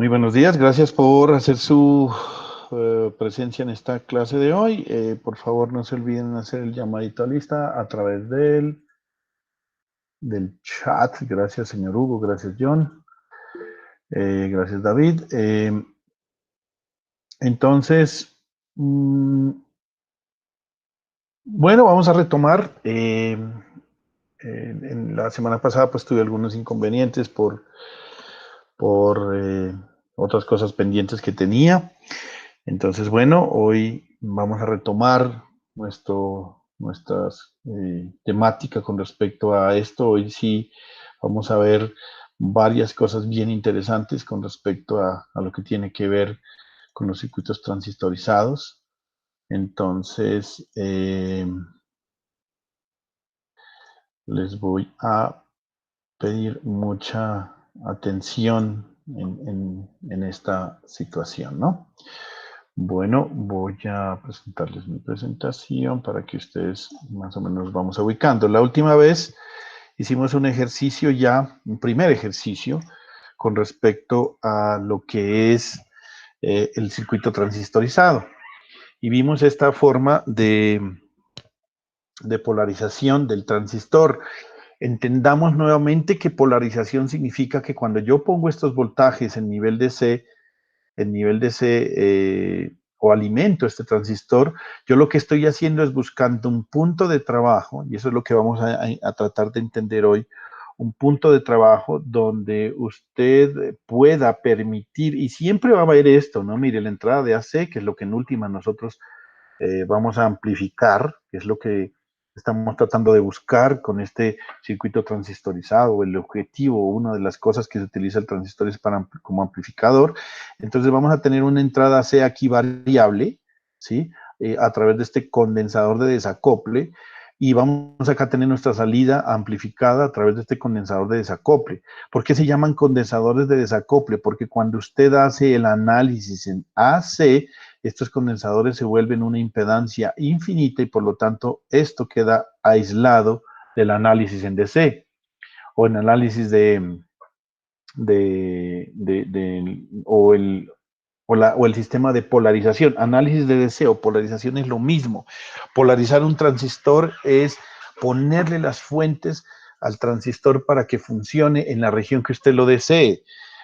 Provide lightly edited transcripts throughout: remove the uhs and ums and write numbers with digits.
Muy buenos días, gracias por hacer su presencia en esta clase de hoy. Por favor, no se olviden hacer el llamadito a lista a través del chat. Gracias, señor Hugo, gracias, John. Gracias, David. Entonces, bueno, vamos a retomar. En la semana pasada, pues tuve algunos inconvenientes por otras cosas pendientes que tenía. Entonces, bueno, hoy vamos a retomar nuestras temática con respecto a esto. Hoy sí vamos a ver varias cosas bien interesantes con respecto a lo que tiene que ver con los circuitos transistorizados. Entonces, les voy a pedir mucha atención en esta situación, ¿no? Bueno, voy a presentarles mi presentación para que ustedes más o menos vamos ubicando. La última vez hicimos un ejercicio ya, un primer ejercicio, con respecto a lo que es el circuito transistorizado. Y vimos esta forma de polarización del transistor. Entendamos nuevamente que polarización significa que cuando yo pongo estos voltajes en nivel de C, o alimento este transistor, yo lo que estoy haciendo es buscando un punto de trabajo, y eso es lo que vamos a tratar de entender hoy, un punto de trabajo donde usted pueda permitir, y siempre va a haber esto, ¿no? Mire, la entrada de AC, que es lo que en última nosotros vamos a amplificar, que es lo que estamos tratando de buscar con este circuito transistorizado. El objetivo, una de las cosas que se utiliza el transistor es como amplificador. Entonces vamos a tener una entrada C aquí variable, ¿sí? A través de este condensador de desacople, y vamos acá a tener nuestra salida amplificada a través de este condensador de desacople. ¿Por qué se llaman condensadores de desacople? Porque cuando usted hace el análisis en AC, estos condensadores se vuelven una impedancia infinita y por lo tanto esto queda aislado del análisis en DC o en análisis o el sistema de polarización. Análisis de DC o polarización es lo mismo. Polarizar un transistor es ponerle las fuentes al transistor para que funcione en la región que usted lo desee,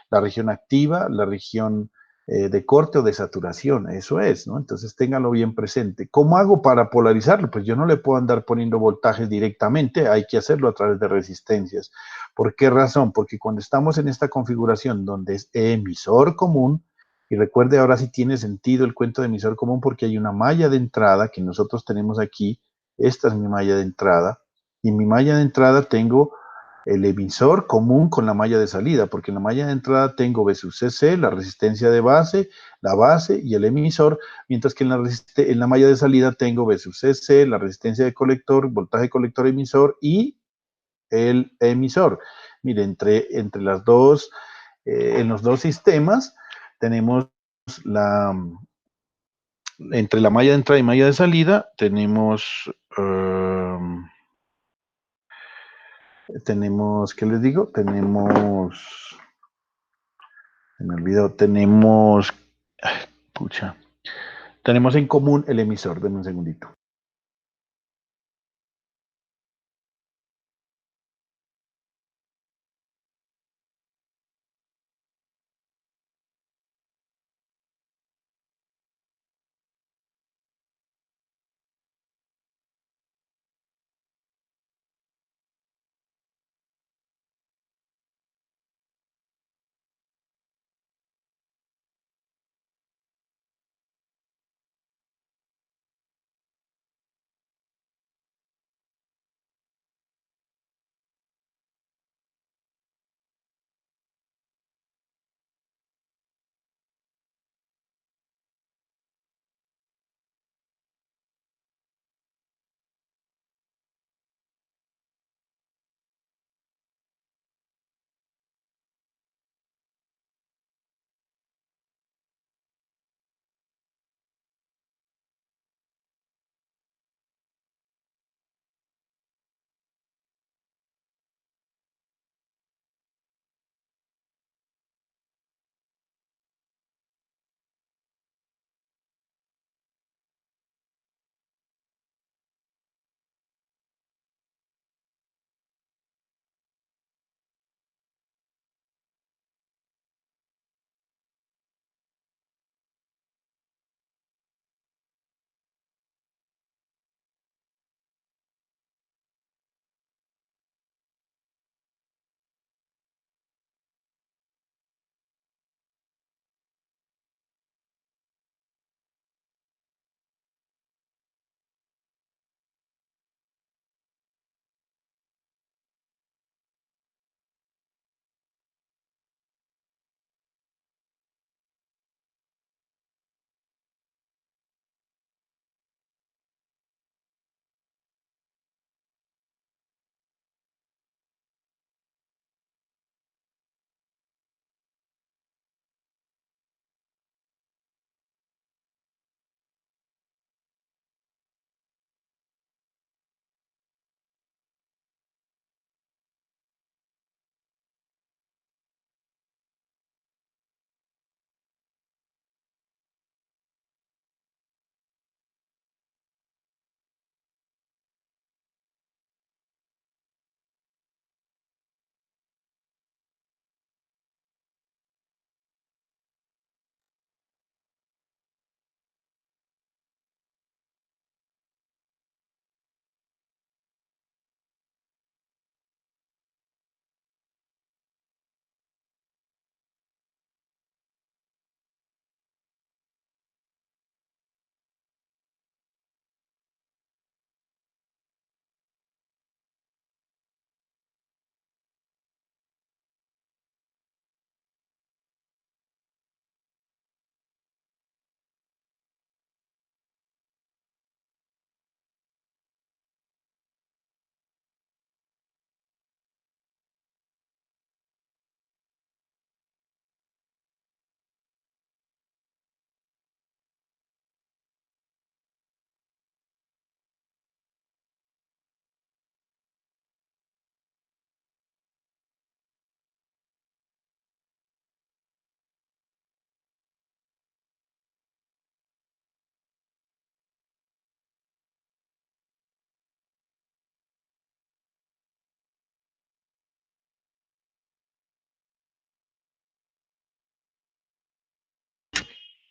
la región activa, la región de corte o de saturación, eso es, ¿no? Entonces téngalo bien presente. ¿Cómo hago para polarizarlo? Pues yo no le puedo andar poniendo voltajes directamente, hay que hacerlo a través de resistencias. ¿Por qué razón? Porque cuando estamos en esta configuración donde es emisor común, y recuerde, ahora sí tiene sentido el cuento de emisor común porque hay una malla de entrada que nosotros tenemos aquí. Esta es mi malla de entrada. Y en mi malla de entrada tengo el emisor común con la malla de salida, porque en la malla de entrada tengo V sub CC, la resistencia de base, la base y el emisor, mientras que en la malla de salida tengo V sub CC, la resistencia de colector, voltaje colector emisor y el emisor. Mire, entre las dos, en los dos sistemas tenemos la, entre la malla de entrada y malla de salida, ¿qué les digo? Se me olvidó, pucha, tenemos en común el emisor, denme un segundito.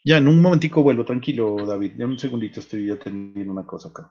Ya, en un momentico vuelvo, tranquilo, David. Ya un segundito, estoy atendiendo una cosa acá.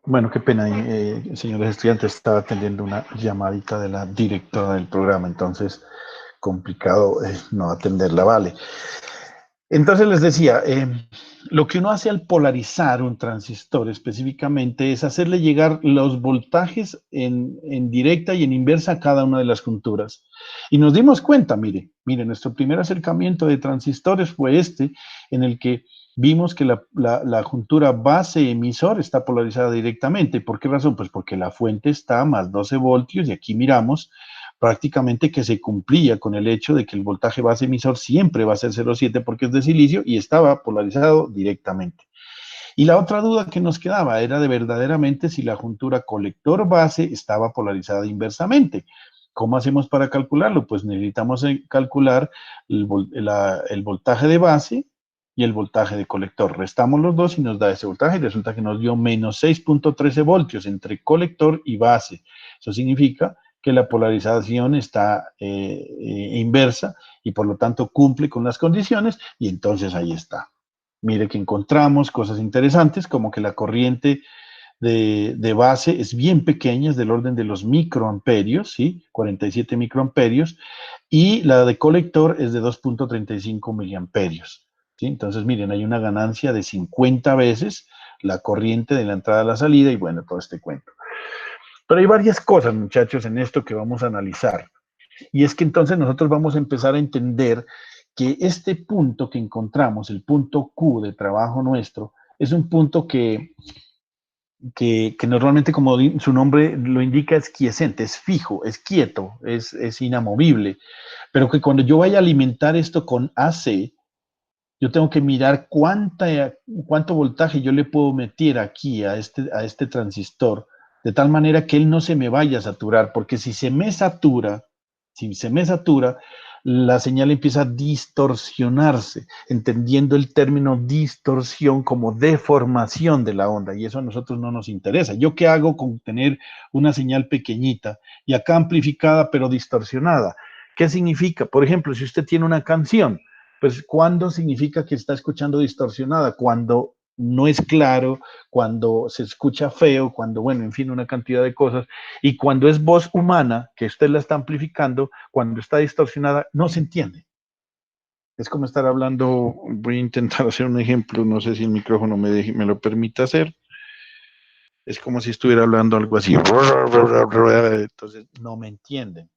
Bueno, qué pena, señores estudiantes, estaba atendiendo una llamadita de la directora del programa, entonces complicado no atenderla, vale. Entonces les decía, lo que uno hace al polarizar un transistor específicamente es hacerle llegar los voltajes en directa y en inversa a cada una de las junturas. Y nos dimos cuenta, mire, nuestro primer acercamiento de transistores fue este, en el que vimos que la juntura base emisor está polarizada directamente. ¿Por qué razón? Pues porque la fuente está a más 12 voltios y aquí miramos prácticamente que se cumplía con el hecho de que el voltaje base emisor siempre va a ser 0,7 porque es de silicio y estaba polarizado directamente. Y la otra duda que nos quedaba era de verdaderamente si la juntura colector base estaba polarizada inversamente. ¿Cómo hacemos para calcularlo? Pues necesitamos calcular el voltaje de base y el voltaje de colector. Restamos los dos y nos da ese voltaje y resulta que nos dio menos 6.13 voltios entre colector y base. Eso significa que la polarización está inversa y por lo tanto cumple con las condiciones y entonces ahí está. Mire que encontramos cosas interesantes como que la corriente de base es bien pequeña, es del orden de los microamperios, ¿sí? 47 microamperios, y la de colector es de 2.35 miliamperios, ¿sí? Entonces, miren, hay una ganancia de 50 veces la corriente de la entrada a la salida y bueno, todo este cuento. Pero hay varias cosas, muchachos, en esto que vamos a analizar. Y es que entonces nosotros vamos a empezar a entender que este punto que encontramos, el punto Q de trabajo nuestro, es un punto que normalmente, como su nombre lo indica, es quiescente, es fijo, es quieto, es inamovible, pero que cuando yo vaya a alimentar esto con AC, yo tengo que mirar cuánto voltaje yo le puedo meter aquí a este transistor, de tal manera que él no se me vaya a saturar, porque si se me satura, la señal empieza a distorsionarse, entendiendo el término distorsión como deformación de la onda, y eso a nosotros no nos interesa. ¿Yo qué hago con tener una señal pequeñita y acá amplificada pero distorsionada? ¿Qué significa? Por ejemplo, si usted tiene una canción, pues ¿cuándo significa que está escuchando distorsionada? Cuando no es claro, cuando se escucha feo, cuando, bueno, en fin, una cantidad de cosas. Y cuando es voz humana, que usted la está amplificando, cuando está distorsionada, no se entiende. Es como estar hablando, voy a intentar hacer un ejemplo, no sé si el micrófono me lo permite hacer. Es como si estuviera hablando algo así. Entonces, no me entienden.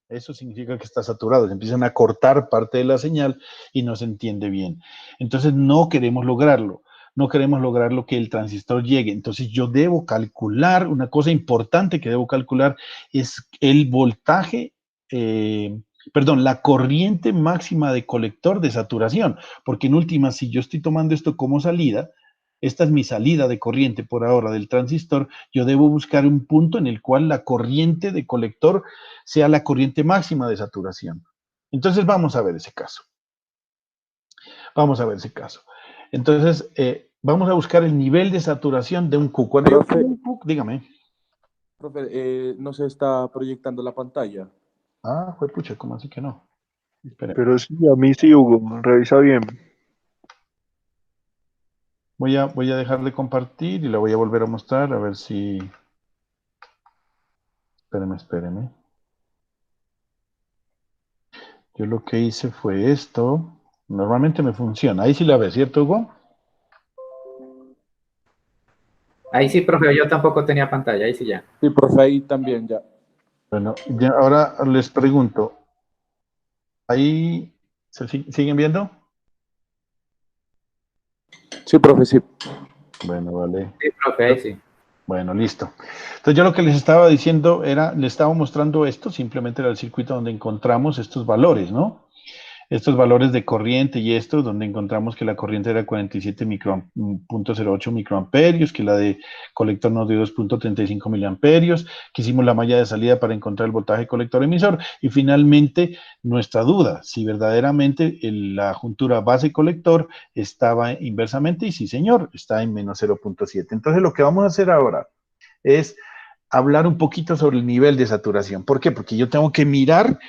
Eso significa que está saturado, se empiezan a cortar parte de la señal y no se entiende bien. Entonces no queremos lograrlo, no queremos lograrlo que el transistor llegue. Entonces yo debo calcular, una cosa importante que debo calcular es el voltaje, la corriente máxima de colector de saturación, porque en última, si yo estoy tomando esto como salida, esta es mi salida de corriente por ahora del transistor, yo debo buscar un punto en el cual la corriente de colector sea la corriente máxima de saturación. Entonces vamos a ver ese caso. Vamos a ver ese caso. Entonces, vamos a buscar el nivel de saturación de un Q. Cuando yo pongo un Q, dígame. Profe, no se está proyectando la pantalla. Ah, fue pucha, ¿cómo así que no? Espera. Pero sí, a mí sí, Hugo, revisa bien. Voy a dejar de compartir y la voy a volver a mostrar a ver si... Espéreme. Yo lo que hice fue esto. Normalmente me funciona. Ahí sí la ves, ¿cierto, Hugo? Ahí sí, profe, yo tampoco tenía pantalla, ahí sí ya. Sí, profe, ahí también ya. Bueno, ya ahora les pregunto. ¿Ahí se siguen viendo? Sí, profe, sí. Bueno, vale. Sí, profe, ahí sí. Bueno, listo. Entonces yo lo que les estaba diciendo era, les estaba mostrando esto, simplemente era el circuito donde encontramos estos valores, ¿no? Estos valores de corriente y esto, donde encontramos que la corriente era 47.08 microamperios, que la de colector nos dio 2.35 miliamperios, que hicimos la malla de salida para encontrar el voltaje colector emisor, y finalmente nuestra duda, si verdaderamente la juntura base colector estaba inversamente, y sí señor, está en menos 0.7. Entonces lo que vamos a hacer ahora es hablar un poquito sobre el nivel de saturación. ¿Por qué? Porque yo tengo que mirar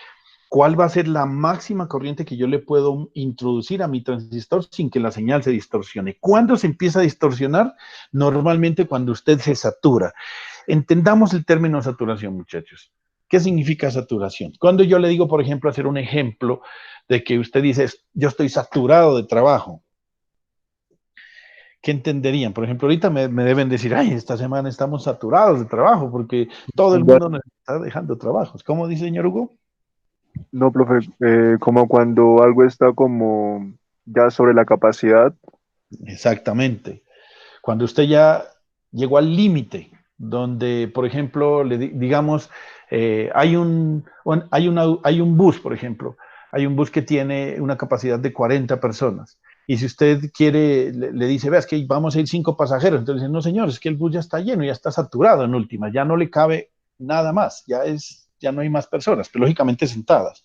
cuál va a ser la máxima corriente que yo le puedo introducir a mi transistor sin que la señal se distorsione. ¿Cuándo se empieza a distorsionar? Normalmente cuando usted se satura. Entendamos el término saturación, muchachos. ¿Qué significa saturación? Cuando yo le digo, por ejemplo, hacer un ejemplo de que usted dice, yo estoy saturado de trabajo, ¿qué entenderían? Por ejemplo, ahorita me deben decir, ay, esta semana estamos saturados de trabajo porque todo el mundo nos está dejando trabajos. ¿Cómo dice, señor Hugo? No, profe, como cuando algo está como ya sobre la capacidad. Exactamente. Cuando usted ya llegó al límite, donde, por ejemplo, digamos, hay un bus, por ejemplo, hay un bus que tiene una capacidad de 40 personas. Y si usted quiere, le dice, vea, es que vamos a ir 5 pasajeros. Entonces dice, no, señor, es que el bus ya está lleno, ya está saturado en última, ya no le cabe nada más, ya no hay más personas, pero lógicamente sentadas.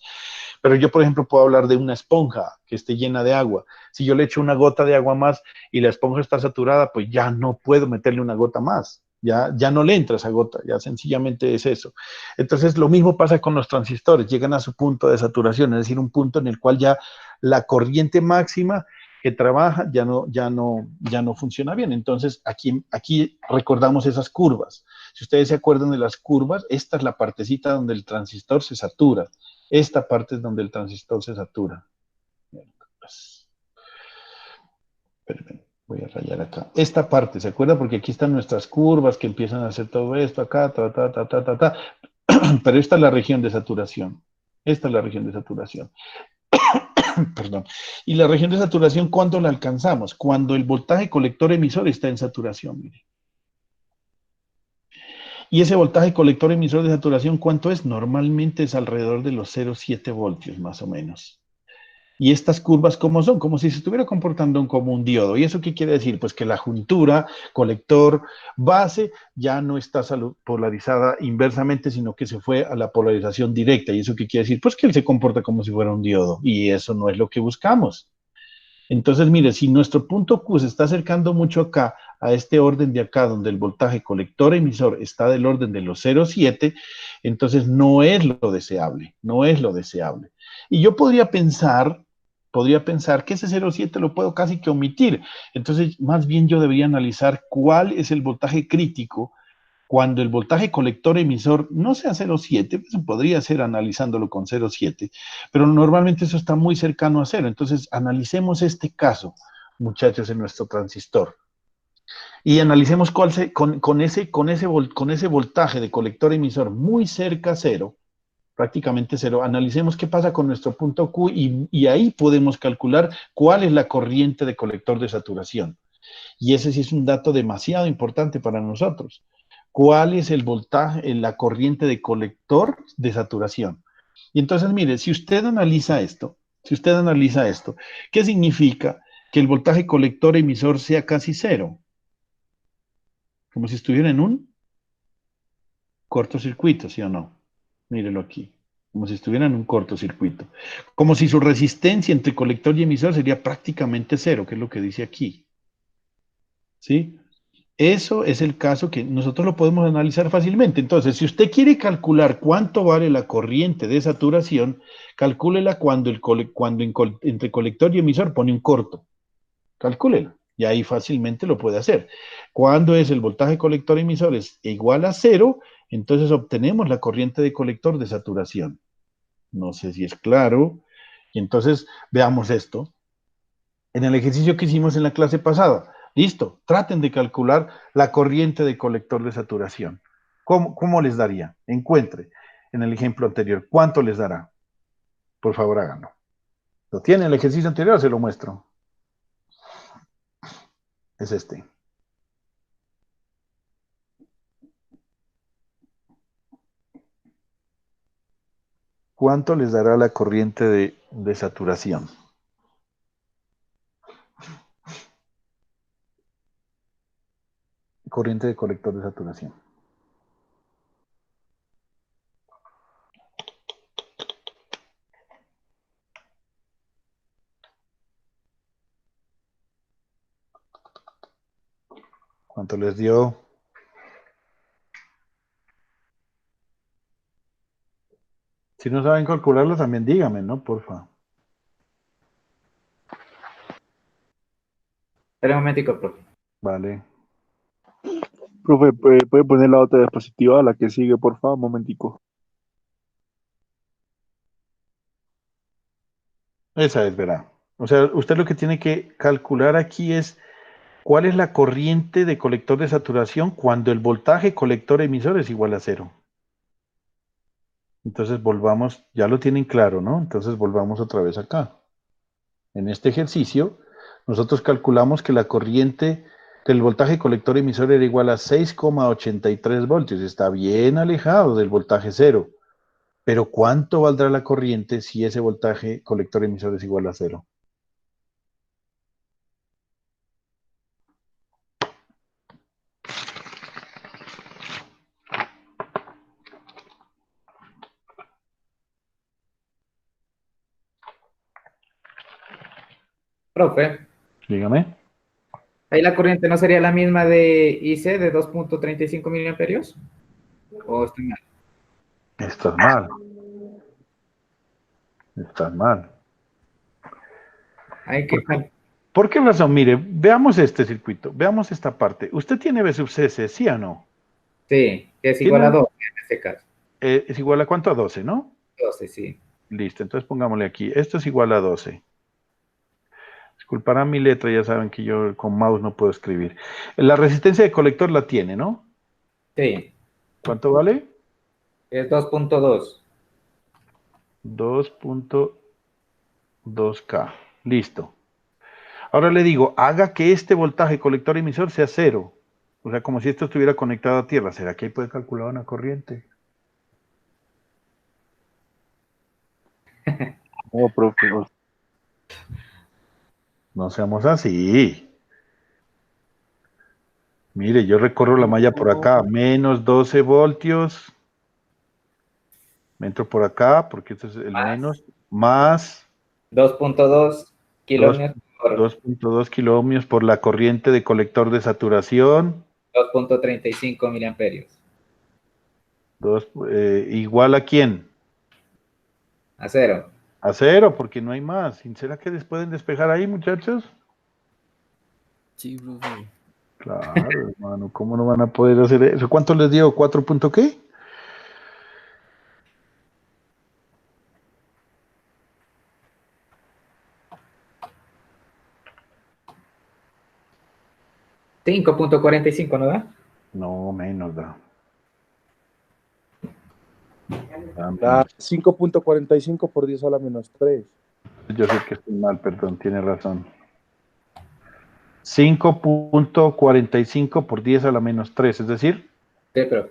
Pero yo, por ejemplo, puedo hablar de una esponja que esté llena de agua. Si yo le echo una gota de agua más y la esponja está saturada, pues ya no puedo meterle una gota más. Ya no le entra esa gota, ya sencillamente es eso. Entonces, lo mismo pasa con los transistores, llegan a su punto de saturación, es decir, un punto en el cual ya la corriente máxima que trabaja ya no funciona bien. Entonces, aquí recordamos esas curvas. Si ustedes se acuerdan de las curvas, esta es la partecita donde el transistor se satura. Esta parte es donde el transistor se satura. Espérenme, voy a rayar acá. Esta parte, ¿se acuerda? Porque aquí están nuestras curvas que empiezan a hacer todo esto acá, ta. Pero esta es la región de saturación. Esta es la región de saturación. Perdón. Y la región de saturación, ¿cuándo la alcanzamos? Cuando el voltaje colector emisor está en saturación, mire. Y ese voltaje colector emisor de saturación, ¿cuánto es? Normalmente es alrededor de los 0,7 voltios, más o menos. Y estas curvas, ¿cómo son? Como si se estuviera comportando como un diodo. ¿Y eso qué quiere decir? Pues que la juntura, colector, base, ya no está polarizada inversamente, sino que se fue a la polarización directa. ¿Y eso qué quiere decir? Pues que él se comporta como si fuera un diodo. Y eso no es lo que buscamos. Entonces, mire, si nuestro punto Q se está acercando mucho acá, a este orden de acá, donde el voltaje colector-emisor está del orden de los 0,7, entonces no es lo deseable, no es lo deseable. Y yo podría pensar que ese 0,7 lo puedo casi que omitir. Entonces, más bien yo debería analizar cuál es el voltaje crítico cuando el voltaje colector emisor no sea 0,7, pues podría ser analizándolo con 0,7, pero normalmente eso está muy cercano a 0. Entonces, analicemos este caso, muchachos, en nuestro transistor. Y analicemos con ese voltaje de colector emisor muy cerca a 0, prácticamente 0, analicemos qué pasa con nuestro punto Q y ahí podemos calcular cuál es la corriente de colector de saturación. Y ese sí es un dato demasiado importante para nosotros. ¿Cuál es el voltaje, la corriente de colector de saturación? Y entonces, mire, si usted analiza esto, ¿qué significa que el voltaje colector emisor sea casi 0? Como si estuviera en un cortocircuito, ¿sí o no? Mírelo aquí, como si estuviera en un cortocircuito. Como si su resistencia entre colector y emisor sería prácticamente 0, que es lo que dice aquí. ¿Sí? Eso es el caso que nosotros lo podemos analizar fácilmente. Entonces, si usted quiere calcular cuánto vale la corriente de saturación, calcúlela cuando, entre colector y emisor pone un corto. Calcúlela. Y ahí fácilmente lo puede hacer. Cuando es el voltaje colector emisor es igual a 0, entonces obtenemos la corriente de colector de saturación. No sé si es claro. Y entonces veamos esto en el ejercicio que hicimos en la clase pasada. Listo, traten de calcular la corriente de colector de saturación. ¿Cómo les daría? Encuentre en el ejemplo anterior, ¿cuánto les dará? Por favor, háganlo. ¿Lo tiene el ejercicio anterior? Se lo muestro. Es este. ¿Cuánto les dará la corriente de saturación? Corriente de colector de saturación. ¿Cuánto les dio? Si no saben calcularlo, también díganme, ¿no? Porfa. Espera un momentico, profe. Vale. Profe, ¿puede poner la otra diapositiva, la que sigue, por favor? Un momentico. Esa es, verá. O sea, usted lo que tiene que calcular aquí es cuál es la corriente de colector de saturación cuando el voltaje colector emisor es igual a 0. Entonces volvamos, ya lo tienen claro, ¿no? Entonces volvamos otra vez acá. En este ejercicio, nosotros calculamos que la corriente del voltaje colector emisor era igual a 6,83 voltios. Está bien alejado del voltaje 0. Pero ¿cuánto valdrá la corriente si ese voltaje colector emisor es igual a 0? Profe, Dígame. ¿ahí la corriente no sería la misma de IC de 2.35 miliamperios? ¿O estoy mal? Estás mal. Estás mal. Hay que... ¿Por qué razón? Mire, veamos este circuito, veamos esta parte. ¿Usted tiene B sub CC, sí o no? Sí, que es igual a ¿Tiene, 2 en este caso. es igual a cuánto? A 12, ¿no? 12, sí. Listo, entonces pongámosle aquí. Esto es igual a 12. Disculparán mi letra, ya saben que yo con mouse no puedo escribir. La resistencia de colector la tiene, ¿no? Sí, ¿Cuánto vale? es 2.2. 2.2K. Listo. Ahora le digo, haga que este voltaje colector emisor sea cero. O sea, como si esto estuviera conectado a tierra. ¿Será que ahí puede calcular una corriente? No, profe, No seamos así. Mire, yo recorro la malla por acá, menos 12 voltios. Me entro por acá, porque esto es el menos, más 2.2 kilómetros por 2.2 kiloohmios por la corriente de colector de saturación. 2.35 miliamperios. ¿Igual a quién? A cero. A cero, porque no hay más. ¿Será que les pueden despejar ahí, muchachos? Sí, profe. Claro, hermano, ¿cómo no van a poder hacer eso? ¿Cuánto les dio? ¿4 punto qué? ¿5.45 no da? No, menos da. Da Da menos. 5.45 por 10 a la menos 3. Yo sé que estoy mal, perdón, tiene razón. 5.45 por 10 a la menos 3, es decir, Sí, pero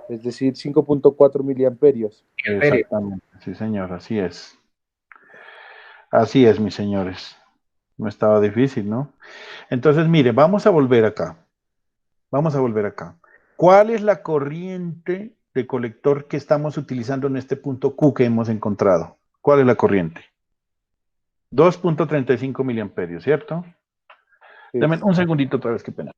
Es decir, 5.4 miliamperios. miliamperios. exactamente, sí señor, así es. Así es, mis señores. No estaba difícil, ¿no? Entonces, mire, vamos a volver acá. Vamos a volver acá. ¿Cuál es la corriente de colector que estamos utilizando en este punto Q que hemos encontrado? ¿Cuál es la corriente? 2.35 miliamperios, ¿cierto? Sí. Deme un segundito otra vez, qué pena.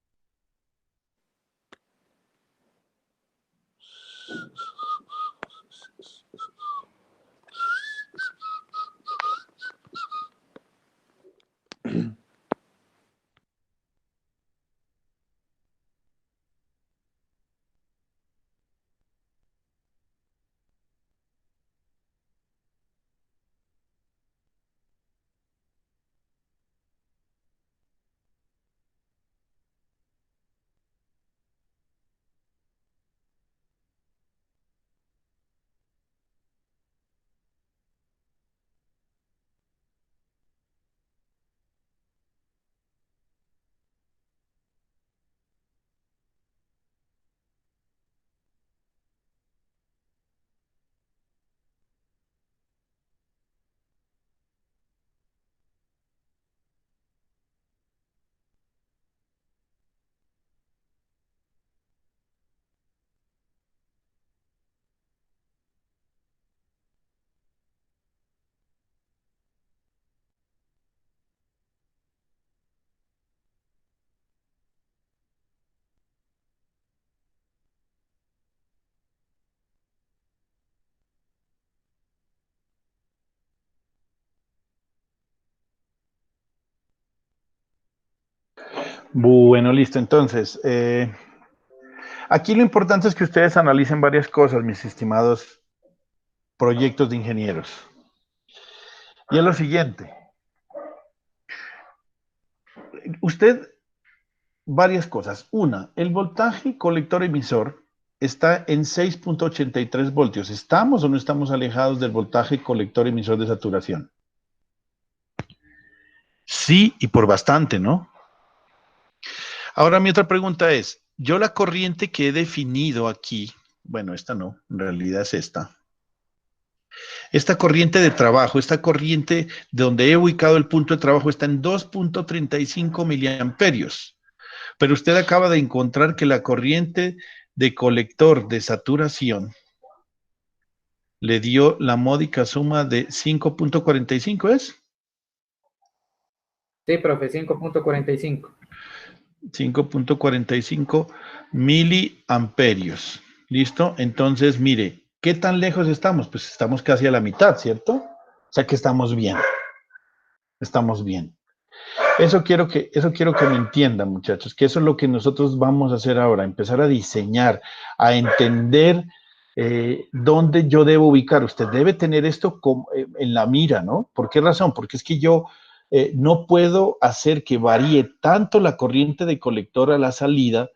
Bueno, listo. Entonces, aquí lo importante es que ustedes analicen varias cosas, mis estimados proyectos de ingenieros. Y es lo siguiente. Usted, varias cosas. Una, el voltaje colector emisor está en 6.83 voltios. ¿Estamos o no estamos alejados del voltaje colector emisor de saturación? Sí, y por bastante, ¿no? Ahora mi otra pregunta es, yo la corriente que he definido aquí, bueno, esta no, en realidad es esta. Esta corriente de trabajo, esta corriente de donde he ubicado el punto de trabajo está en 2.35 miliamperios. Pero usted acaba de encontrar que la corriente de colector de saturación le dio la módica suma de 5.45, ¿es? Sí, profe, 5.45. 5.45 miliamperios. ¿Listo? Entonces, mire, ¿qué tan lejos estamos? Pues estamos casi a la mitad, ¿cierto? O sea que estamos bien. Estamos bien. Eso quiero que me entiendan, muchachos, que eso es lo que nosotros vamos a hacer ahora, empezar a diseñar, a entender dónde yo debo ubicar. Usted debe tener esto en la mira, ¿no? ¿Por qué razón? Porque es que yo no puedo hacer que varíe tanto la corriente de colector a la salida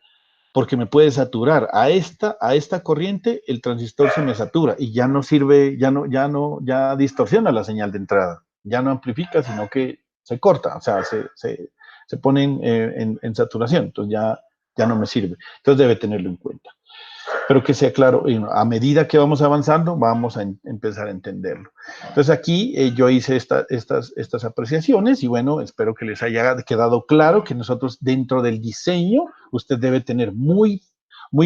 porque me puede saturar. A esta corriente el transistor se me satura y ya no sirve, ya distorsiona la señal de entrada, ya no amplifica, sino que se corta, o sea, se pone en saturación, entonces ya no me sirve. Entonces debe tenerlo en cuenta. Pero que sea claro, a medida que vamos avanzando, vamos a empezar a entenderlo. Entonces aquí yo hice estas apreciaciones y bueno, espero que les haya quedado claro que nosotros dentro del diseño, usted debe tener muy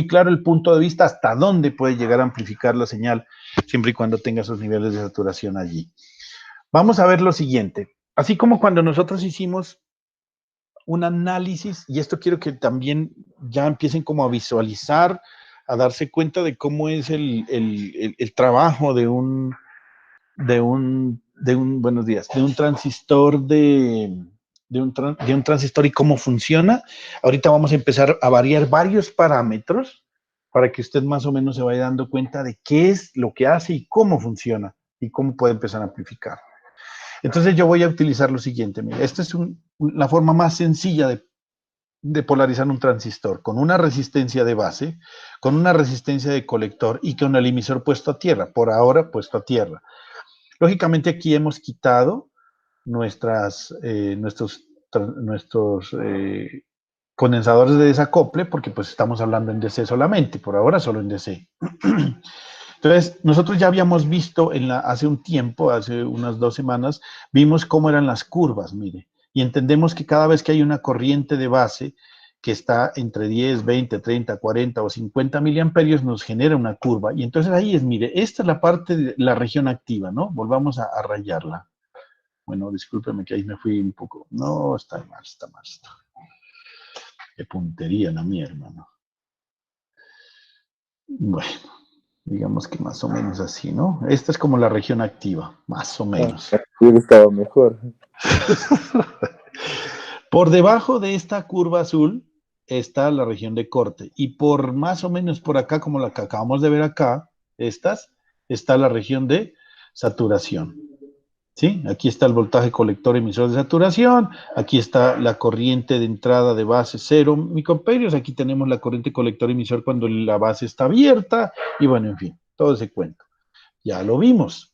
claro el punto de vista hasta dónde puede llegar a amplificar la señal, siempre y cuando tenga esos niveles de saturación allí. Vamos a ver lo siguiente. Así como cuando nosotros hicimos un análisis, y esto quiero que también ya empiecen como a visualizar, a darse cuenta de cómo es el trabajo buenos días, de un transistor de un transistor y cómo funciona. Ahorita vamos a empezar a variar varios parámetros para que usted más o menos se vaya dando cuenta de qué es lo que hace y cómo funciona y cómo puede empezar a amplificar. Entonces yo voy a utilizar lo siguiente, mira, esta es la forma más sencilla de polarizar un transistor, con una resistencia de base, con una resistencia de colector y con el emisor puesto a tierra, por ahora puesto a tierra. Lógicamente aquí hemos quitado nuestros condensadores de desacople, porque pues estamos hablando en DC solamente, por ahora solo en DC. Entonces, nosotros ya habíamos visto hace un tiempo, hace unas 2 semanas, vimos cómo eran las curvas, mire, y entendemos que cada vez que hay una corriente de base que está entre 10, 20, 30, 40 o 50 miliamperios, nos genera una curva. Y entonces ahí mire, esta es la parte de la región activa, ¿no? Volvamos a rayarla. Bueno, discúlpeme que ahí me fui un poco. No, está mal. Qué puntería la mía, hermano. Bueno. Digamos que más o menos así, ¿no? Esta es como la región activa, más o menos. Hubiera estado mejor. Por debajo de esta curva azul está la región de corte. Y por más o menos por acá, como la que acabamos de ver acá, está la región de saturación. ¿Sí? Aquí está el voltaje colector emisor de saturación, aquí está la corriente de entrada de base 0 microamperios, aquí tenemos la corriente colector emisor cuando la base está abierta, y bueno, en fin, todo ese cuento. Ya lo vimos.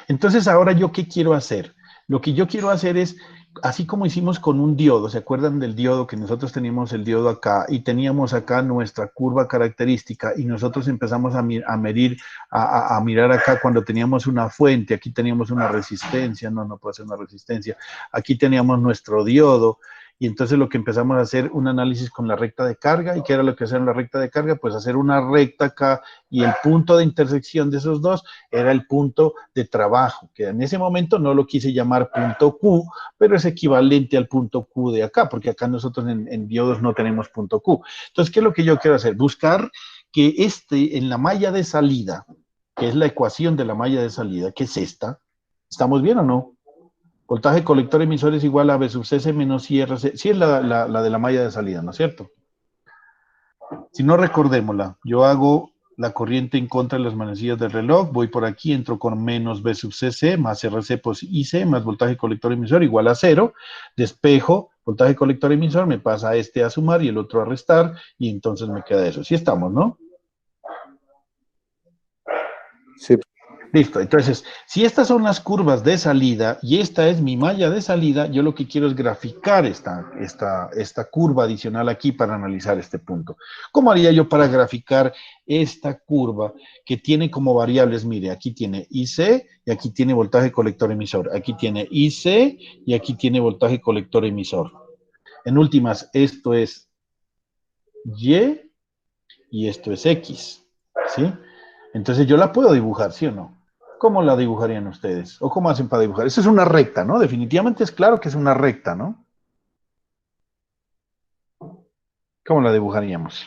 Entonces, ahora yo, ¿qué quiero hacer? Lo que yo quiero hacer es, así como hicimos con un diodo, ¿se acuerdan del diodo? Que nosotros teníamos el diodo acá y teníamos acá nuestra curva característica y nosotros empezamos a medir, a mirar acá cuando teníamos una fuente, aquí teníamos una resistencia, no puede ser una resistencia, aquí teníamos nuestro diodo. Y entonces lo que empezamos a hacer un análisis con la recta de carga. ¿Y qué era lo que hacía en la recta de carga? Pues hacer una recta acá y el punto de intersección de esos dos era el punto de trabajo, que en ese momento no lo quise llamar punto Q, pero es equivalente al punto Q de acá, porque acá nosotros en diodos no tenemos punto Q. Entonces, ¿qué es lo que yo quiero hacer? Buscar que en la malla de salida, que es la ecuación de la malla de salida, que es esta, ¿estamos bien o no? Voltaje colector emisor es igual a B sub CC menos IRC. Sí es la de la malla de salida, ¿no es cierto? Si no, recordémosla. Yo hago la corriente en contra de las manecillas del reloj, voy por aquí, entro con menos B sub CC más RC pues IC más voltaje colector emisor igual a 0, despejo, voltaje colector emisor, me pasa este a sumar y el otro a restar, y entonces me queda eso. Sí estamos, ¿no? Sí. Listo, entonces, si estas son las curvas de salida y esta es mi malla de salida, yo lo que quiero es graficar esta curva adicional aquí para analizar este punto. ¿Cómo haría yo para graficar esta curva que tiene como variables? Mire, aquí tiene IC y aquí tiene voltaje colector emisor. Aquí tiene IC y aquí tiene voltaje colector emisor. En últimas, esto es Y esto es X, ¿sí? Entonces yo la puedo dibujar, ¿sí o no? ¿Cómo la dibujarían ustedes? ¿O cómo hacen para dibujar? Esa es una recta, ¿no? Definitivamente es claro que es una recta, ¿no? ¿Cómo la dibujaríamos?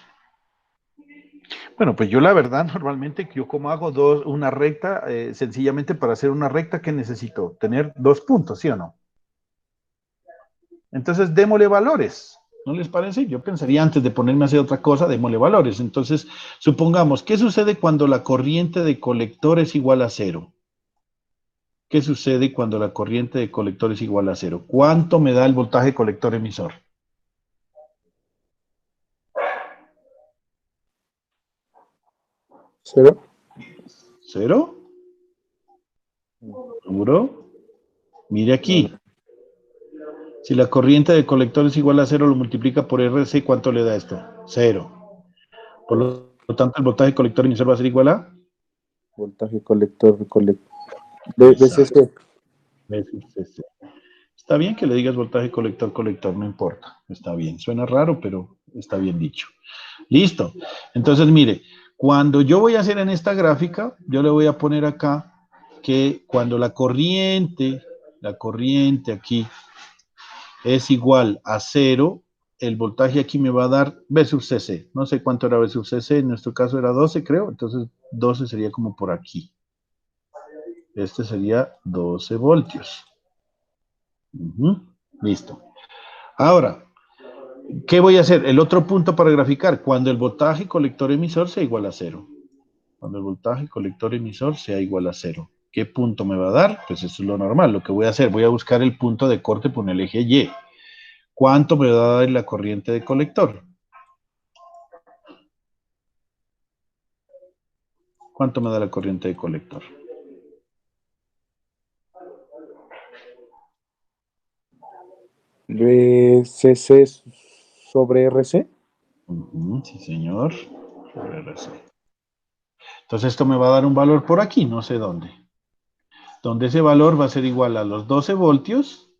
Bueno, pues yo la verdad, normalmente, yo como hago una recta, sencillamente para hacer una recta, ¿qué necesito? Tener 2 puntos, ¿sí o no? Entonces, démosle valores. ¿No les parece? Yo pensaría antes de ponerme a hacer otra cosa, démosle valores. Entonces, supongamos, ¿qué sucede cuando la corriente de colector es igual a 0? ¿Qué sucede cuando la corriente de colector es igual a 0? ¿Cuánto me da el voltaje colector emisor? ¿Cero? ¿0? ¿Seguro? Mire No, no. aquí. Si la corriente de colector es igual a 0, lo multiplica por RC, ¿cuánto le da esto? 0. Por lo tanto, el voltaje colector emisor va a ser igual a... Voltaje colector, Exacto. BCC. BCC. Está bien que le digas voltaje colector, colector, no importa. Está bien. Suena raro, pero está bien dicho. Listo. Entonces, mire, cuando yo voy a hacer en esta gráfica, yo le voy a poner acá que cuando la corriente aquí es igual a 0, el voltaje aquí me va a dar V sub CC. No sé cuánto era V sub CC, en nuestro caso era 12, creo. Entonces, 12 sería como por aquí. Este sería 12 voltios. Listo. Ahora, ¿qué voy a hacer? El otro punto para graficar, cuando el voltaje colector emisor sea igual a 0. Cuando el voltaje colector emisor sea igual a 0. ¿Qué punto me va a dar? Pues eso es lo normal. Lo que voy a hacer, voy a buscar el punto de corte por el eje Y. ¿Cuánto me va a dar la corriente de colector? ¿Cuánto me da la corriente de colector? BCC sobre RC. Sí, señor. Sobre RC. Entonces esto me va a dar un valor por aquí, no sé dónde. Donde ese valor va a ser igual a los 12 voltios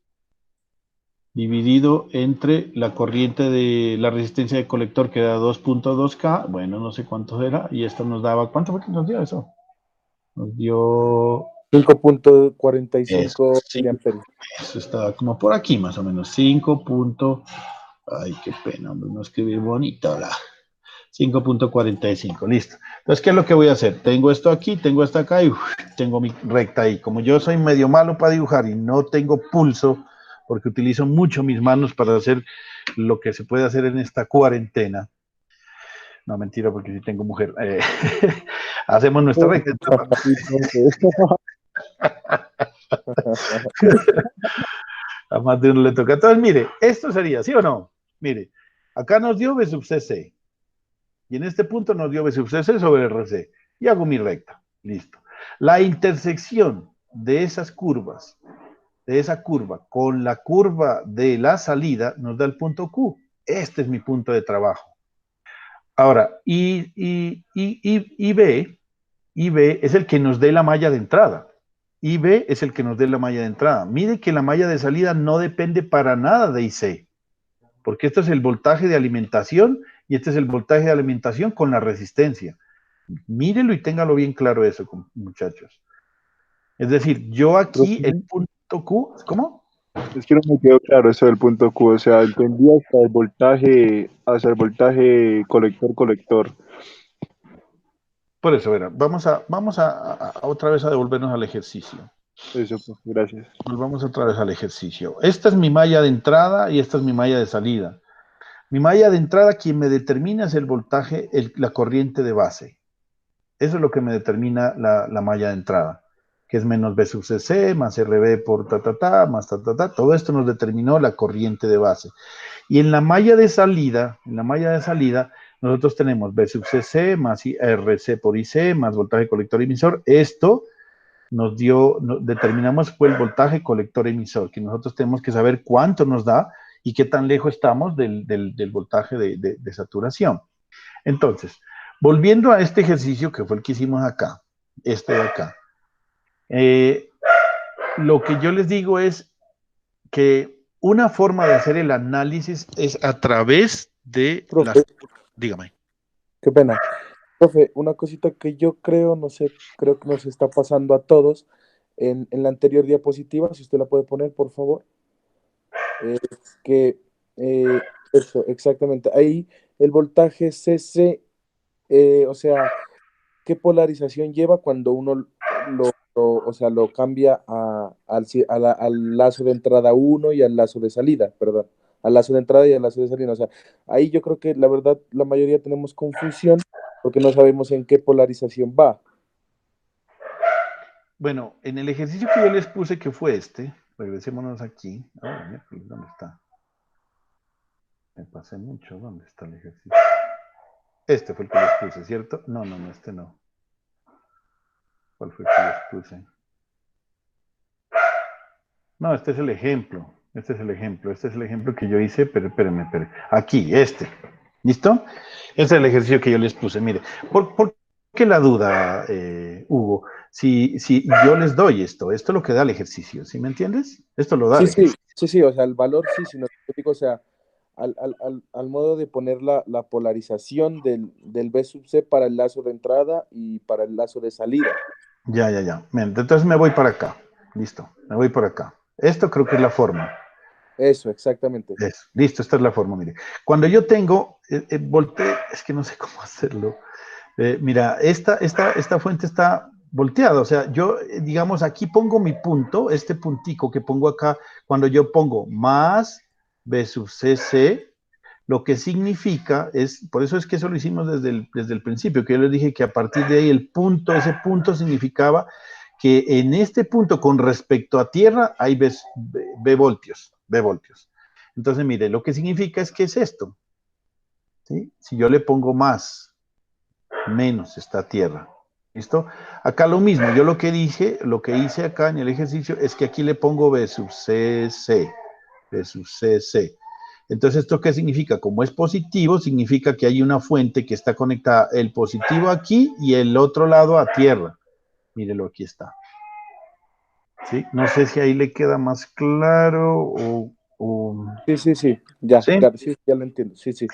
dividido entre la corriente de la resistencia de colector que da 2.2K, bueno, no sé cuánto era, y esto nos daba, ¿cuánto fue que nos dio eso? Nos dio 5.45 sí, miliamperios. eso estaba como por aquí más o menos, 5. Ay, qué pena, no escribir bonito, la 5.45, listo. Entonces, ¿qué es lo que voy a hacer? Tengo esto aquí, tengo esto acá y tengo mi recta ahí. Como yo soy medio malo para dibujar y no tengo pulso, porque utilizo mucho mis manos para hacer lo que se puede hacer en esta cuarentena. No, mentira, porque sí tengo mujer. Hacemos nuestra recta. A más de uno le toca. Entonces, mire, esto sería, ¿sí o no? Mire, acá nos dio B sub CC. Y en este punto nos dio B sub CC sobre RC. Y hago mi recta. Listo. La intersección de esas curvas, de esa curva, con la curva de la salida, nos da el punto Q. Este es mi punto de trabajo. Ahora, IB es el que nos dé la malla de entrada. IB es el que nos dé la malla de entrada. Mire que la malla de salida no depende para nada de IC, porque este es el voltaje de alimentación y este es el voltaje de alimentación con la resistencia. Mírelo y téngalo bien claro eso, muchachos. Es decir, yo aquí el punto Q, ¿cómo? Es que no me quedó claro eso del punto Q, o sea, entendí hasta el voltaje colector-colector. Por eso, verá, vamos a otra vez a devolvernos al ejercicio. Eso, pues, gracias. Volvamos otra vez al ejercicio. Esta es mi malla de entrada y esta es mi malla de salida. Mi malla de entrada, quien me determina es el voltaje, la corriente de base. Eso es lo que me determina la malla de entrada, que es menos B sub CC, más RB por más todo esto nos determinó la corriente de base. Y en la malla de salida, nosotros tenemos B sub CC más RC por IC, más voltaje colector emisor. Esto determinamos fue el voltaje colector emisor, que nosotros tenemos que saber cuánto nos da y qué tan lejos estamos del voltaje de saturación. Entonces, volviendo a este ejercicio que fue el que hicimos acá, este de acá, lo que yo les digo es que una forma de hacer el análisis es a través de Profe, dígame. qué pena. Profe, una cosita que yo creo, no sé, creo que nos está pasando a todos en la anterior diapositiva, si usted la puede poner, por favor, es que eso, exactamente, ahí el voltaje CC, o sea, ¿qué polarización lleva cuando uno o sea, lo cambia al lazo de entrada uno y al lazo de salida, perdón, al lazo de entrada y al lazo de salida? O sea, ahí yo creo que la verdad la mayoría tenemos confusión porque no sabemos en qué polarización va. Bueno, en el ejercicio que yo les puse, que fue este, regresémonos aquí. Ah, miércoles, ¿dónde está? Me pasé mucho. ¿Dónde está el ejercicio? Este fue el que les puse, ¿cierto? No, no, no, este no. ¿Cuál fue el que les puse? No, este es el ejemplo. Este es el ejemplo. Este es el ejemplo que yo hice, pero espérenme. Aquí, este. ¿Listo? Este es el ejercicio que yo les puse. Mire, ¿por qué la duda, Hugo? Si yo les doy esto es lo que da el ejercicio, ¿sí me entiendes? Esto lo da Sí, el sí, ejercicio. sí, sí, o sea, el valor sí, sino que digo, o sea, al modo de poner la polarización del B sub C para el lazo de entrada y para el lazo de salida. Ya. Bien, entonces me voy para acá. Listo, me voy por acá. Esto creo que es la forma. Eso, exactamente. Eso, listo, esta es la forma, mire. Cuando yo tengo, es que no sé cómo hacerlo. Mira, esta fuente está volteada, o sea, yo, digamos, aquí pongo mi punto, este puntico que pongo acá, cuando yo pongo más B sub CC, lo que significa es, por eso es que eso lo hicimos desde el principio, que yo les dije que a partir de ahí ese punto significaba que en este punto con respecto a tierra hay B voltios, B voltios. Entonces, mire, lo que significa es que es esto, ¿sí? Si yo le pongo más, menos está tierra. ¿Listo? Acá lo mismo, yo lo que hice acá en el ejercicio es que aquí le pongo B sub CC, B sub CC. Entonces, ¿esto qué significa? Como es positivo, significa que hay una fuente que está conectada, el positivo aquí y el otro lado a tierra. Mírelo, aquí está. ¿Sí? No sé si ahí le queda más claro o... Sí, ya, ¿Sí? claro, sí, ya lo entiendo, sí, sí.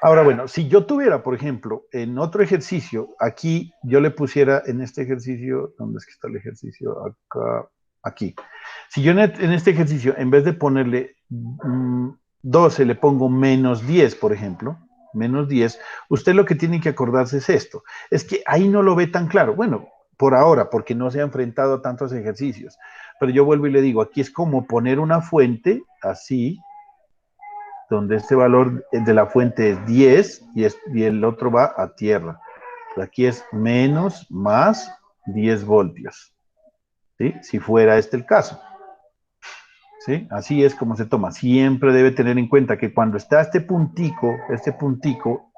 Ahora, bueno, si yo tuviera, por ejemplo, en otro ejercicio, aquí yo le pusiera en este ejercicio, ¿dónde es que está el ejercicio? Acá, aquí. Si yo en este ejercicio, en vez de ponerle 12, le pongo menos 10, por ejemplo, menos 10, usted lo que tiene que acordarse es esto. Es que ahí no lo ve tan claro. Bueno, por ahora, porque no se ha enfrentado a tantos ejercicios. Pero yo vuelvo y le digo, aquí es como poner una fuente así, donde este valor de la fuente es 10 y el otro va a tierra. Aquí es menos más 10 voltios. ¿Sí? Si fuera este el caso. ¿Sí? Así es como se toma. Siempre debe tener en cuenta que cuando está este puntico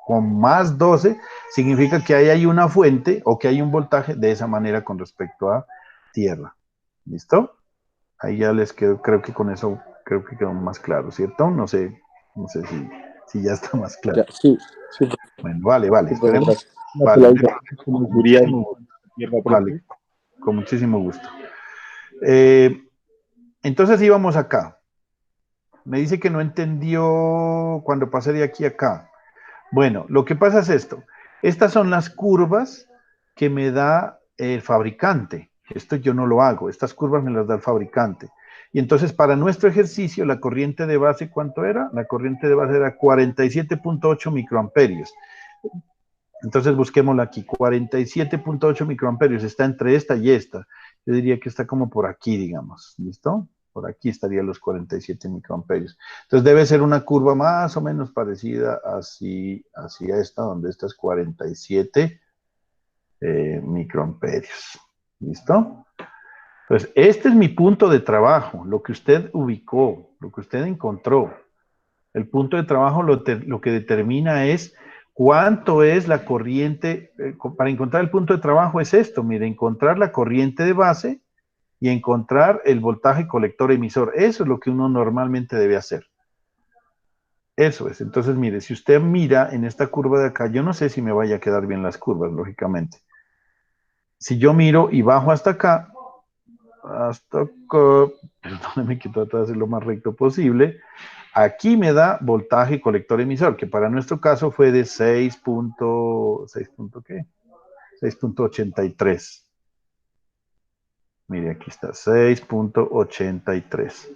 con más 12, significa que ahí hay una fuente o que hay un voltaje de esa manera con respecto a tierra. ¿Listo? Ahí ya les quedó, creo que con eso creo que quedó más claro, ¿cierto? No sé si ya está más claro. Ya, sí, sí, Bueno, vale, sí, profe, esperemos. gracias. Vale, ¿Cómo con sería muchísimo gusto. tierra, Vale, profe? con muchísimo gusto. Entonces íbamos acá. Me dice que no entendió cuando pasé de aquí a acá. Bueno, lo que pasa es esto. Estas son las curvas que me da el fabricante. Esto yo no lo hago. Estas curvas me las da el fabricante. Y entonces para nuestro ejercicio, la corriente de base, ¿cuánto era? La corriente de base era 47.8 microamperios. Entonces busquémosla aquí. 47.8 microamperios. Está entre esta y esta. Yo diría que está como por aquí, digamos. ¿Listo? Por aquí estarían los 47 microamperios. Entonces debe ser una curva más o menos parecida así a esta, donde esta es 47 microamperios. ¿Listo? Entonces, este es mi punto de trabajo, lo que usted ubicó, lo que usted encontró. El punto de trabajo lo que determina es cuánto es la corriente. Para encontrar el punto de trabajo es esto, mire, encontrar la corriente de base y encontrar el voltaje colector emisor. Eso es lo que uno normalmente debe hacer. Eso es. Entonces, mire, si usted mira en esta curva de acá, yo no sé si me vaya a quedar bien las curvas, lógicamente. Si yo miro y bajo hasta acá, perdóneme que trato de hacer lo más recto posible, aquí me da voltaje colector emisor, que para nuestro caso fue de 6. ¿6 punto qué? 6.83. Mire, aquí está, 6.83.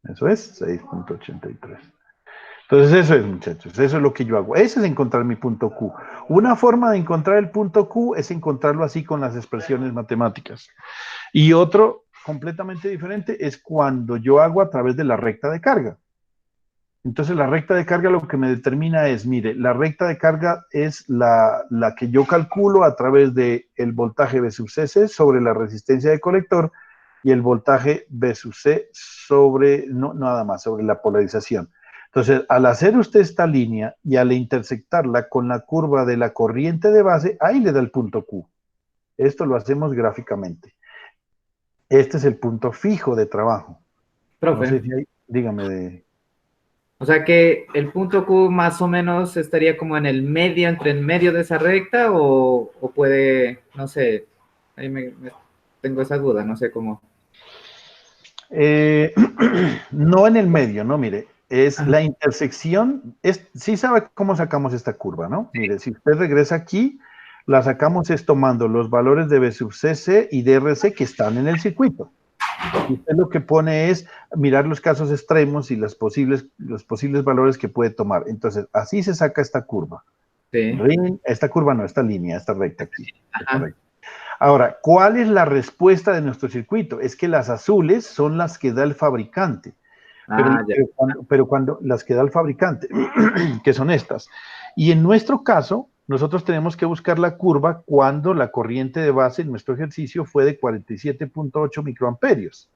Eso es, 6.83. Entonces eso es, muchachos, eso es lo que yo hago. Ese es encontrar mi punto Q. Una forma de encontrar el punto Q es encontrarlo así con las expresiones matemáticas. Y otro completamente diferente es cuando yo hago a través de la recta de carga. Entonces la recta de carga lo que me determina es, mire, la recta de carga es la que yo calculo a través del voltaje B sub CC sobre la resistencia de colector y el voltaje B sub C sobre, no nada más, sobre la polarización. Entonces, al hacer usted esta línea y al intersectarla con la curva de la corriente de base, ahí le da el punto Q. Esto lo hacemos gráficamente. Este es el punto fijo de trabajo. Profe, No sé si hay, dígame de... o sea que el punto Q más o menos estaría como en el medio, entre el medio de esa recta o puede, no sé, ahí tengo esa duda, no sé cómo. No en el medio, no, mire, es Ajá. la intersección, sí sabe cómo sacamos esta curva, ¿no? Mire, si usted regresa aquí, la sacamos es tomando los valores de B sub CC y de RC que están en el circuito. Y usted lo que pone es mirar los casos extremos y los posibles valores que puede tomar. Entonces, así se saca esta curva. Sí. Esta curva no, esta línea, esta recta aquí. Esta Ajá. recta. Ahora, ¿cuál es la respuesta de nuestro circuito? Es que las azules son las que da el fabricante. Ah, ya. Pero cuando las que da el fabricante, que son estas. Y en nuestro caso, nosotros tenemos que buscar la curva cuando la corriente de base en nuestro ejercicio fue de 47.8 microamperios.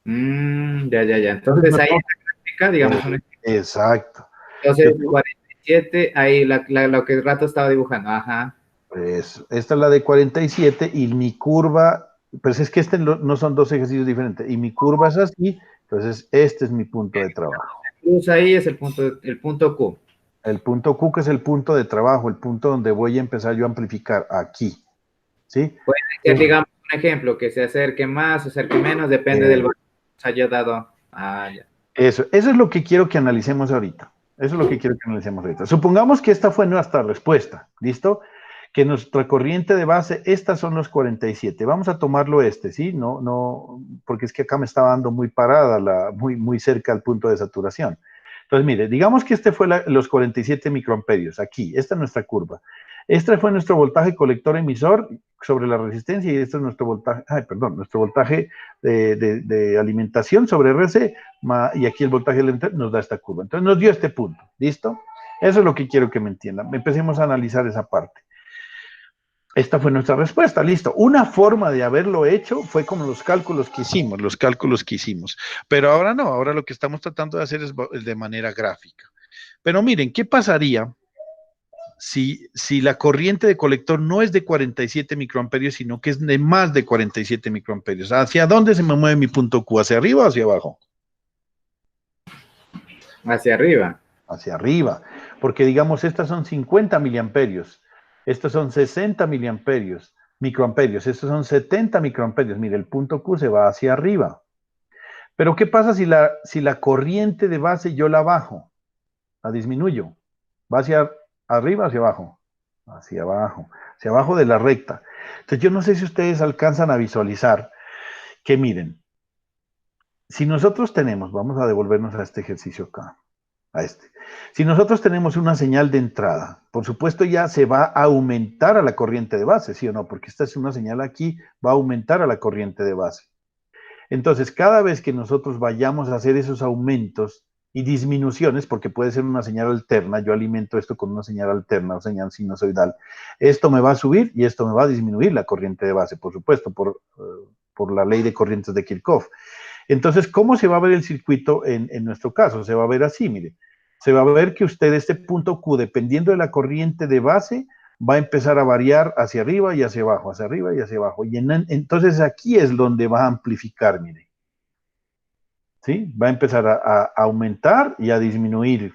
Ya. Entonces ahí en la gráfica, digamos, Exacto. entonces 47, ahí lo que el rato estaba dibujando, ajá. Pues, esta es la de 47 y mi curva, pues es que no son dos ejercicios diferentes, y mi curva es así, entonces este es mi punto de trabajo. Cruz ahí es el punto Q. El punto Q, que es el punto de trabajo, el punto donde voy a empezar yo a amplificar, aquí, ¿sí? Puede ser, digamos, un ejemplo, que se acerque más o se acerque menos, depende del valor que haya dado. Ah, ya. Eso es lo que quiero que analicemos ahorita. Eso es lo que quiero que analicemos ahorita. Supongamos que esta fue nuestra respuesta, ¿listo? Que nuestra corriente de base, estas son los 47. Vamos a tomarlo ¿sí? No, porque es que acá me estaba dando muy parada, muy cerca al punto de saturación. Entonces, mire, digamos que este fue los 47 microamperios, aquí, esta es nuestra curva. Este fue nuestro voltaje colector emisor sobre la resistencia y este es nuestro voltaje, nuestro voltaje de alimentación sobre RC, y aquí el voltaje nos da esta curva. Entonces nos dio este punto, ¿listo? Eso es lo que quiero que me entiendan. Empecemos a analizar esa parte. Esta fue nuestra respuesta, listo. Una forma de haberlo hecho fue como los cálculos que hicimos. Pero ahora no, ahora lo que estamos tratando de hacer es de manera gráfica. Pero miren, ¿qué pasaría si la corriente de colector no es de 47 microamperios, sino que es de más de 47 microamperios? ¿Hacia dónde se me mueve mi punto Q? ¿Hacia arriba o hacia abajo? Hacia arriba. Hacia arriba, porque digamos, estas son 50 miliamperios, estos son 60 microamperios, estos son 70 microamperios. Mire, el punto Q se va hacia arriba. Pero ¿qué pasa si la corriente de base yo la bajo? La disminuyo. ¿Va hacia arriba o hacia abajo? Hacia abajo de la recta. Entonces yo no sé si ustedes alcanzan a visualizar que miren, si nosotros tenemos, vamos a devolvernos a este ejercicio acá, si nosotros tenemos una señal de entrada, por supuesto ya se va a aumentar a la corriente de base, ¿sí o no? Porque esta es una señal aquí, va a aumentar a la corriente de base. Entonces, cada vez que nosotros vayamos a hacer esos aumentos y disminuciones, porque puede ser una señal alterna, yo alimento esto con una señal alterna o señal sinusoidal, esto me va a subir y esto me va a disminuir la corriente de base, por supuesto, por la ley de corrientes de Kirchhoff. Entonces, ¿cómo se va a ver el circuito en nuestro caso? Se va a ver así, mire. Se va a ver que usted este punto Q, dependiendo de la corriente de base, va a empezar a variar hacia arriba y hacia abajo, hacia arriba y hacia abajo. Y entonces aquí es donde va a amplificar, mire. ¿Sí? Va a empezar a aumentar y a disminuir.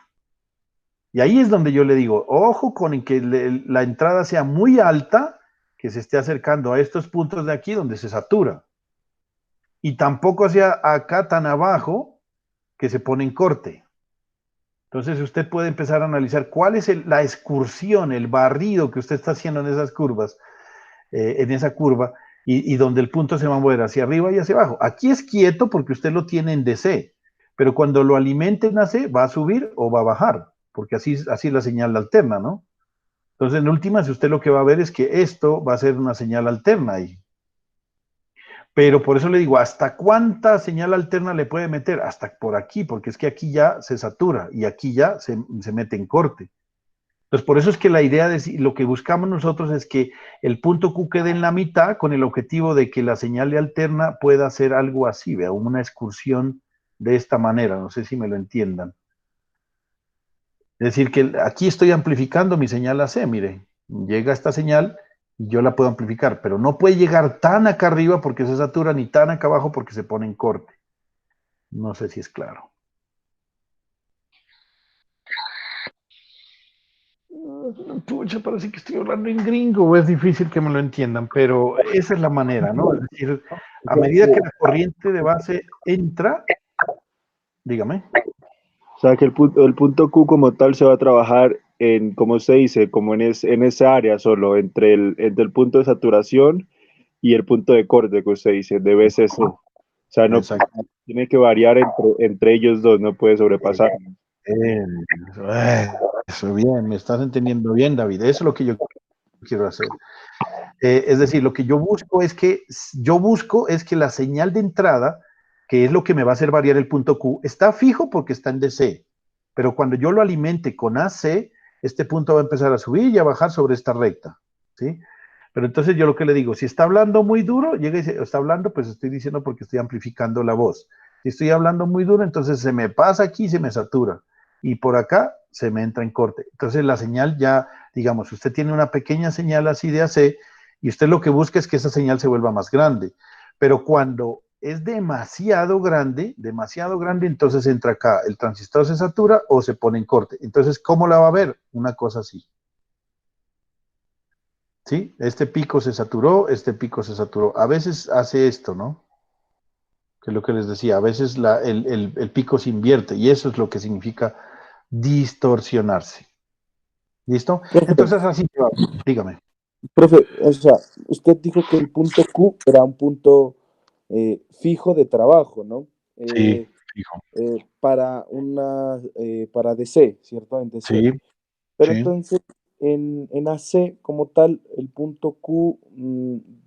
Y ahí es donde yo le digo, ojo con que la entrada sea muy alta, que se esté acercando a estos puntos de aquí donde se satura. Y tampoco hacia acá tan abajo que se pone en corte. Entonces usted puede empezar a analizar cuál es la excursión, el barrido que usted está haciendo en esas curvas, en esa curva, y donde el punto se va a mover hacia arriba y hacia abajo. Aquí es quieto porque usted lo tiene en DC, pero cuando lo alimente en AC va a subir o va a bajar, porque así es la señal alterna, ¿no? Entonces, en últimas, usted lo que va a ver es que esto va a ser una señal alterna ahí. Pero por eso le digo, ¿hasta cuánta señal alterna le puede meter? Hasta por aquí, porque es que aquí ya se satura y aquí ya se mete en corte. Entonces, por eso es que la idea de lo que buscamos nosotros es que el punto Q quede en la mitad con el objetivo de que la señal de alterna pueda hacer algo así, vea, una excursión de esta manera. No sé si me lo entiendan. Es decir, que aquí estoy amplificando mi señal AC, mire, llega esta señal y yo la puedo amplificar, pero no puede llegar tan acá arriba porque se satura, ni tan acá abajo porque se pone en corte. No sé si es claro. Pucha, parece que estoy hablando en gringo, es difícil que me lo entiendan, pero esa es la manera, ¿no? Es decir, a medida que la corriente de base entra, dígame. O sea que el punto Q como tal se va a trabajar en, como usted dice, como en esa área solo, entre el punto de saturación y el punto de corte que usted dice, de BCC. O sea, no tiene que variar entre ellos dos, no puede sobrepasar. Eso, bien, me estás entendiendo bien, David. Eso es lo que yo quiero hacer. Es decir, lo que yo busco es que la señal de entrada, que es lo que me va a hacer variar el punto Q, está fijo porque está en DC, pero cuando yo lo alimente con AC, este punto va a empezar a subir y a bajar sobre esta recta, ¿sí? Pero entonces yo lo que le digo, si está hablando muy duro, llega y dice, está hablando, pues estoy diciendo porque estoy amplificando la voz. Si estoy hablando muy duro, entonces se me pasa aquí y se me satura. Y por acá se me entra en corte. Entonces la señal ya, digamos, usted tiene una pequeña señal así de AC, y usted lo que busca es que esa señal se vuelva más grande. Pero cuando es demasiado grande, entonces entra acá, el transistor se satura o se pone en corte. Entonces, ¿cómo la va a ver? Una cosa así. ¿Sí? Este pico se saturó, este pico se saturó. A veces hace esto, ¿no? Que es lo que les decía, a veces el pico se invierte y eso es lo que significa distorsionarse. ¿Listo? Profe, Entonces, así, dígame. profe, o sea, usted dijo que el punto Q era un punto fijo de trabajo, ¿no? Sí, fijo. Para DC, ¿cierto? En DC. Sí, Pero sí. entonces, en AC como tal, el punto Q,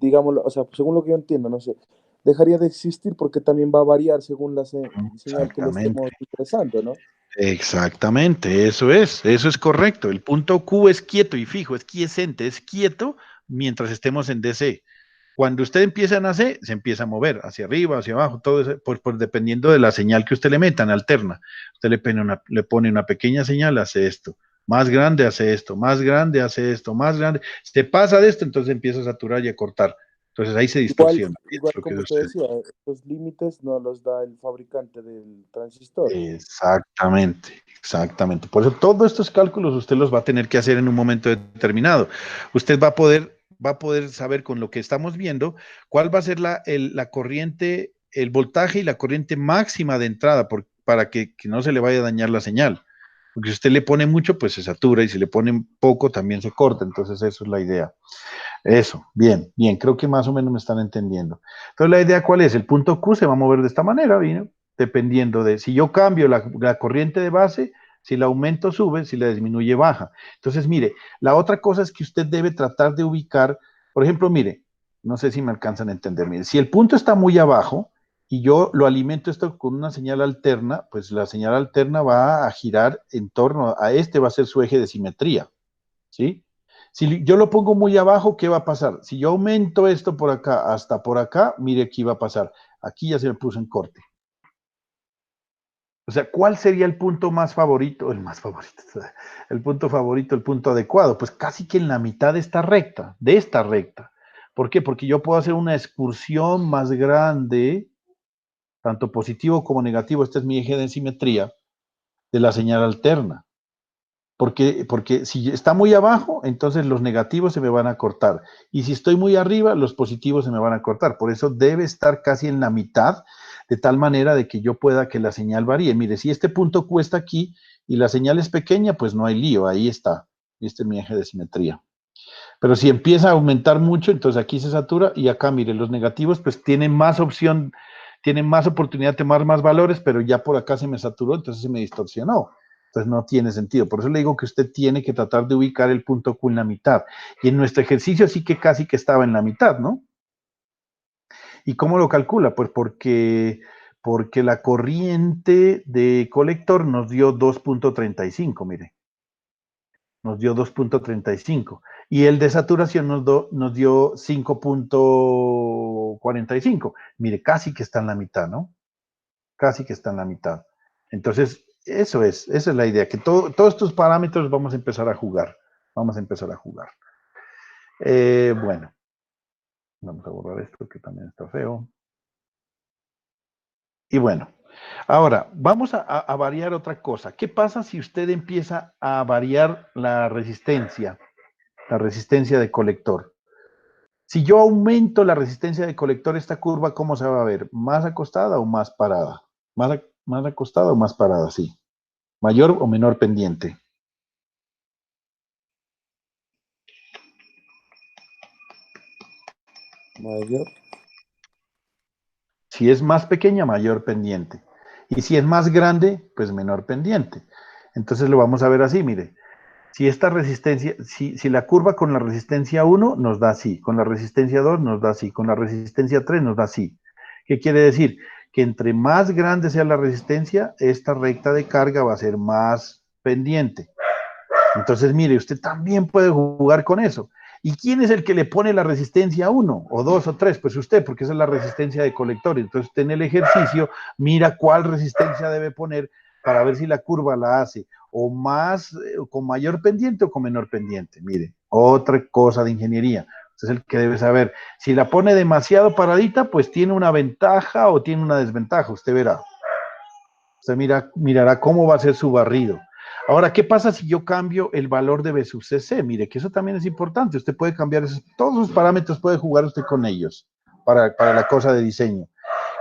digámoslo, o sea, según lo que yo entiendo, no sé, dejaría de existir porque también va a variar según la señal que le Exactamente. estemos interesando, ¿no? Exactamente, eso es correcto. El punto Q es quieto y fijo, es quiescente, es quieto mientras estemos en DC. Cuando usted empieza en AC, se empieza a mover hacia arriba, hacia abajo, todo eso, pues dependiendo de la señal que usted le meta, en alterna. Usted le pone una pequeña señal, hace esto. Más grande, hace esto. Más grande, hace esto. Más grande. Se pasa de esto, entonces empieza a saturar y a cortar. Entonces ahí se Igual, distorsiona. igual Es lo que como usted usted. decía, los límites no los da el fabricante del transistor. Exactamente, exactamente. Por eso todos estos cálculos usted los va a tener que hacer en un momento determinado. Usted va a poder saber con lo que estamos viendo cuál va a ser la corriente, el voltaje y la corriente máxima de entrada para que no se le vaya a dañar la señal. Porque si usted le pone mucho, pues se satura y si le pone poco, también se corta. Entonces, eso es la idea. Eso, bien, bien, creo que más o menos me están entendiendo. Entonces, la idea cuál es, el punto Q se va a mover de esta manera, ¿no? Dependiendo de si yo cambio la corriente de base, si la aumento sube, si la disminuye baja. Entonces, mire, la otra cosa es que usted debe tratar de ubicar, por ejemplo, mire, no sé si me alcanzan a entender, mire, si el punto está muy abajo y yo lo alimento esto con una señal alterna, pues la señal alterna va a girar en torno a este, va a ser su eje de simetría, ¿sí? Si yo lo pongo muy abajo, ¿qué va a pasar? Si yo aumento esto por acá hasta por acá, mire aquí va a pasar. Aquí ya se me puso en corte. O sea, ¿cuál sería el punto más favorito? El más favorito, el punto favorito, el punto adecuado. Pues casi que en la mitad de esta recta, ¿Por qué? Porque yo puedo hacer una excursión más grande, tanto positivo como negativo, este es mi eje de simetría, de la señal alterna. Porque si está muy abajo, entonces los negativos se me van a cortar. Y si estoy muy arriba, los positivos se me van a cortar. Por eso debe estar casi en la mitad, de tal manera de que yo pueda que la señal varíe. Mire, si este punto Q está aquí y la señal es pequeña, pues no hay lío, ahí está. Este es mi eje de simetría. Pero si empieza a aumentar mucho, entonces aquí se satura y acá, mire, los negativos pues tienen más opción, tienen más oportunidad de tomar más valores, pero ya por acá se me saturó, entonces se me distorsionó. Entonces no tiene sentido. Por eso le digo que usted tiene que tratar de ubicar el punto Q en la mitad. Y en nuestro ejercicio sí que casi que estaba en la mitad, ¿no? ¿Y cómo lo calcula? Pues porque la corriente de colector nos dio 2.35, mire. Nos dio 2.35. Y el de saturación nos dio 5.45. Mire, casi que está en la mitad, ¿no? Casi que está en la mitad. Entonces, esa es la idea, que todos estos parámetros vamos a empezar a jugar. Vamos a empezar a jugar. Bueno, vamos a borrar esto que también está feo. Y bueno, ahora vamos a variar otra cosa. ¿Qué pasa si usted empieza a variar la resistencia de colector? Si yo aumento la resistencia de colector, esta curva, ¿cómo se va a ver? ¿Más acostada o más parada? Más acostada o más parada, sí. ¿Mayor o menor pendiente? Mayor. Si es más pequeña, mayor pendiente. Y si es más grande, pues menor pendiente. Entonces lo vamos a ver así, mire. Si esta resistencia, si la curva con la resistencia 1 nos da así, con la resistencia 2 nos da así, con la resistencia 3 nos da así. ¿Qué quiere decir? Que entre más grande sea la resistencia, esta recta de carga va a ser más pendiente. Entonces, mire, usted también puede jugar con eso. ¿Y quién es el que le pone la resistencia 1 o 2 o 3? Pues usted, porque esa es la resistencia de colector. Entonces, usted en el ejercicio mira cuál resistencia debe poner para ver si la curva la hace o más, con mayor pendiente o con menor pendiente. Mire, otra cosa de ingeniería. Usted es el que debe saber. Si la pone demasiado paradita, pues tiene una ventaja o tiene una desventaja. Usted verá. Usted mirará cómo va a ser su barrido. Ahora, ¿qué pasa si yo cambio el valor de B sub CC? Mire, que eso también es importante. Usted puede cambiar todos sus parámetros, puede jugar usted con ellos para la cosa de diseño.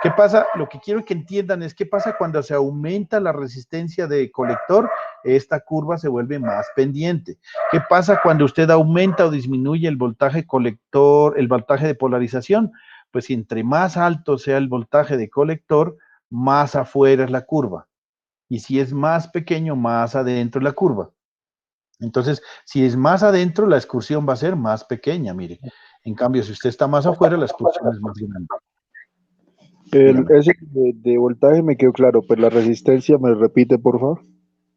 ¿Qué pasa? Lo que quiero que entiendan es qué pasa cuando se aumenta la resistencia de colector, esta curva se vuelve más pendiente. ¿Qué pasa cuando usted aumenta o disminuye el voltaje colector, el voltaje de polarización? Pues si entre más alto sea el voltaje de colector, más afuera es la curva. Y si es más pequeño, más adentro es la curva. Entonces, si es más adentro, la excursión va a ser más pequeña, mire. En cambio, si usted está más afuera, la excursión es más grande. Ese de voltaje me quedó claro, pero la resistencia, ¿me repite, por favor?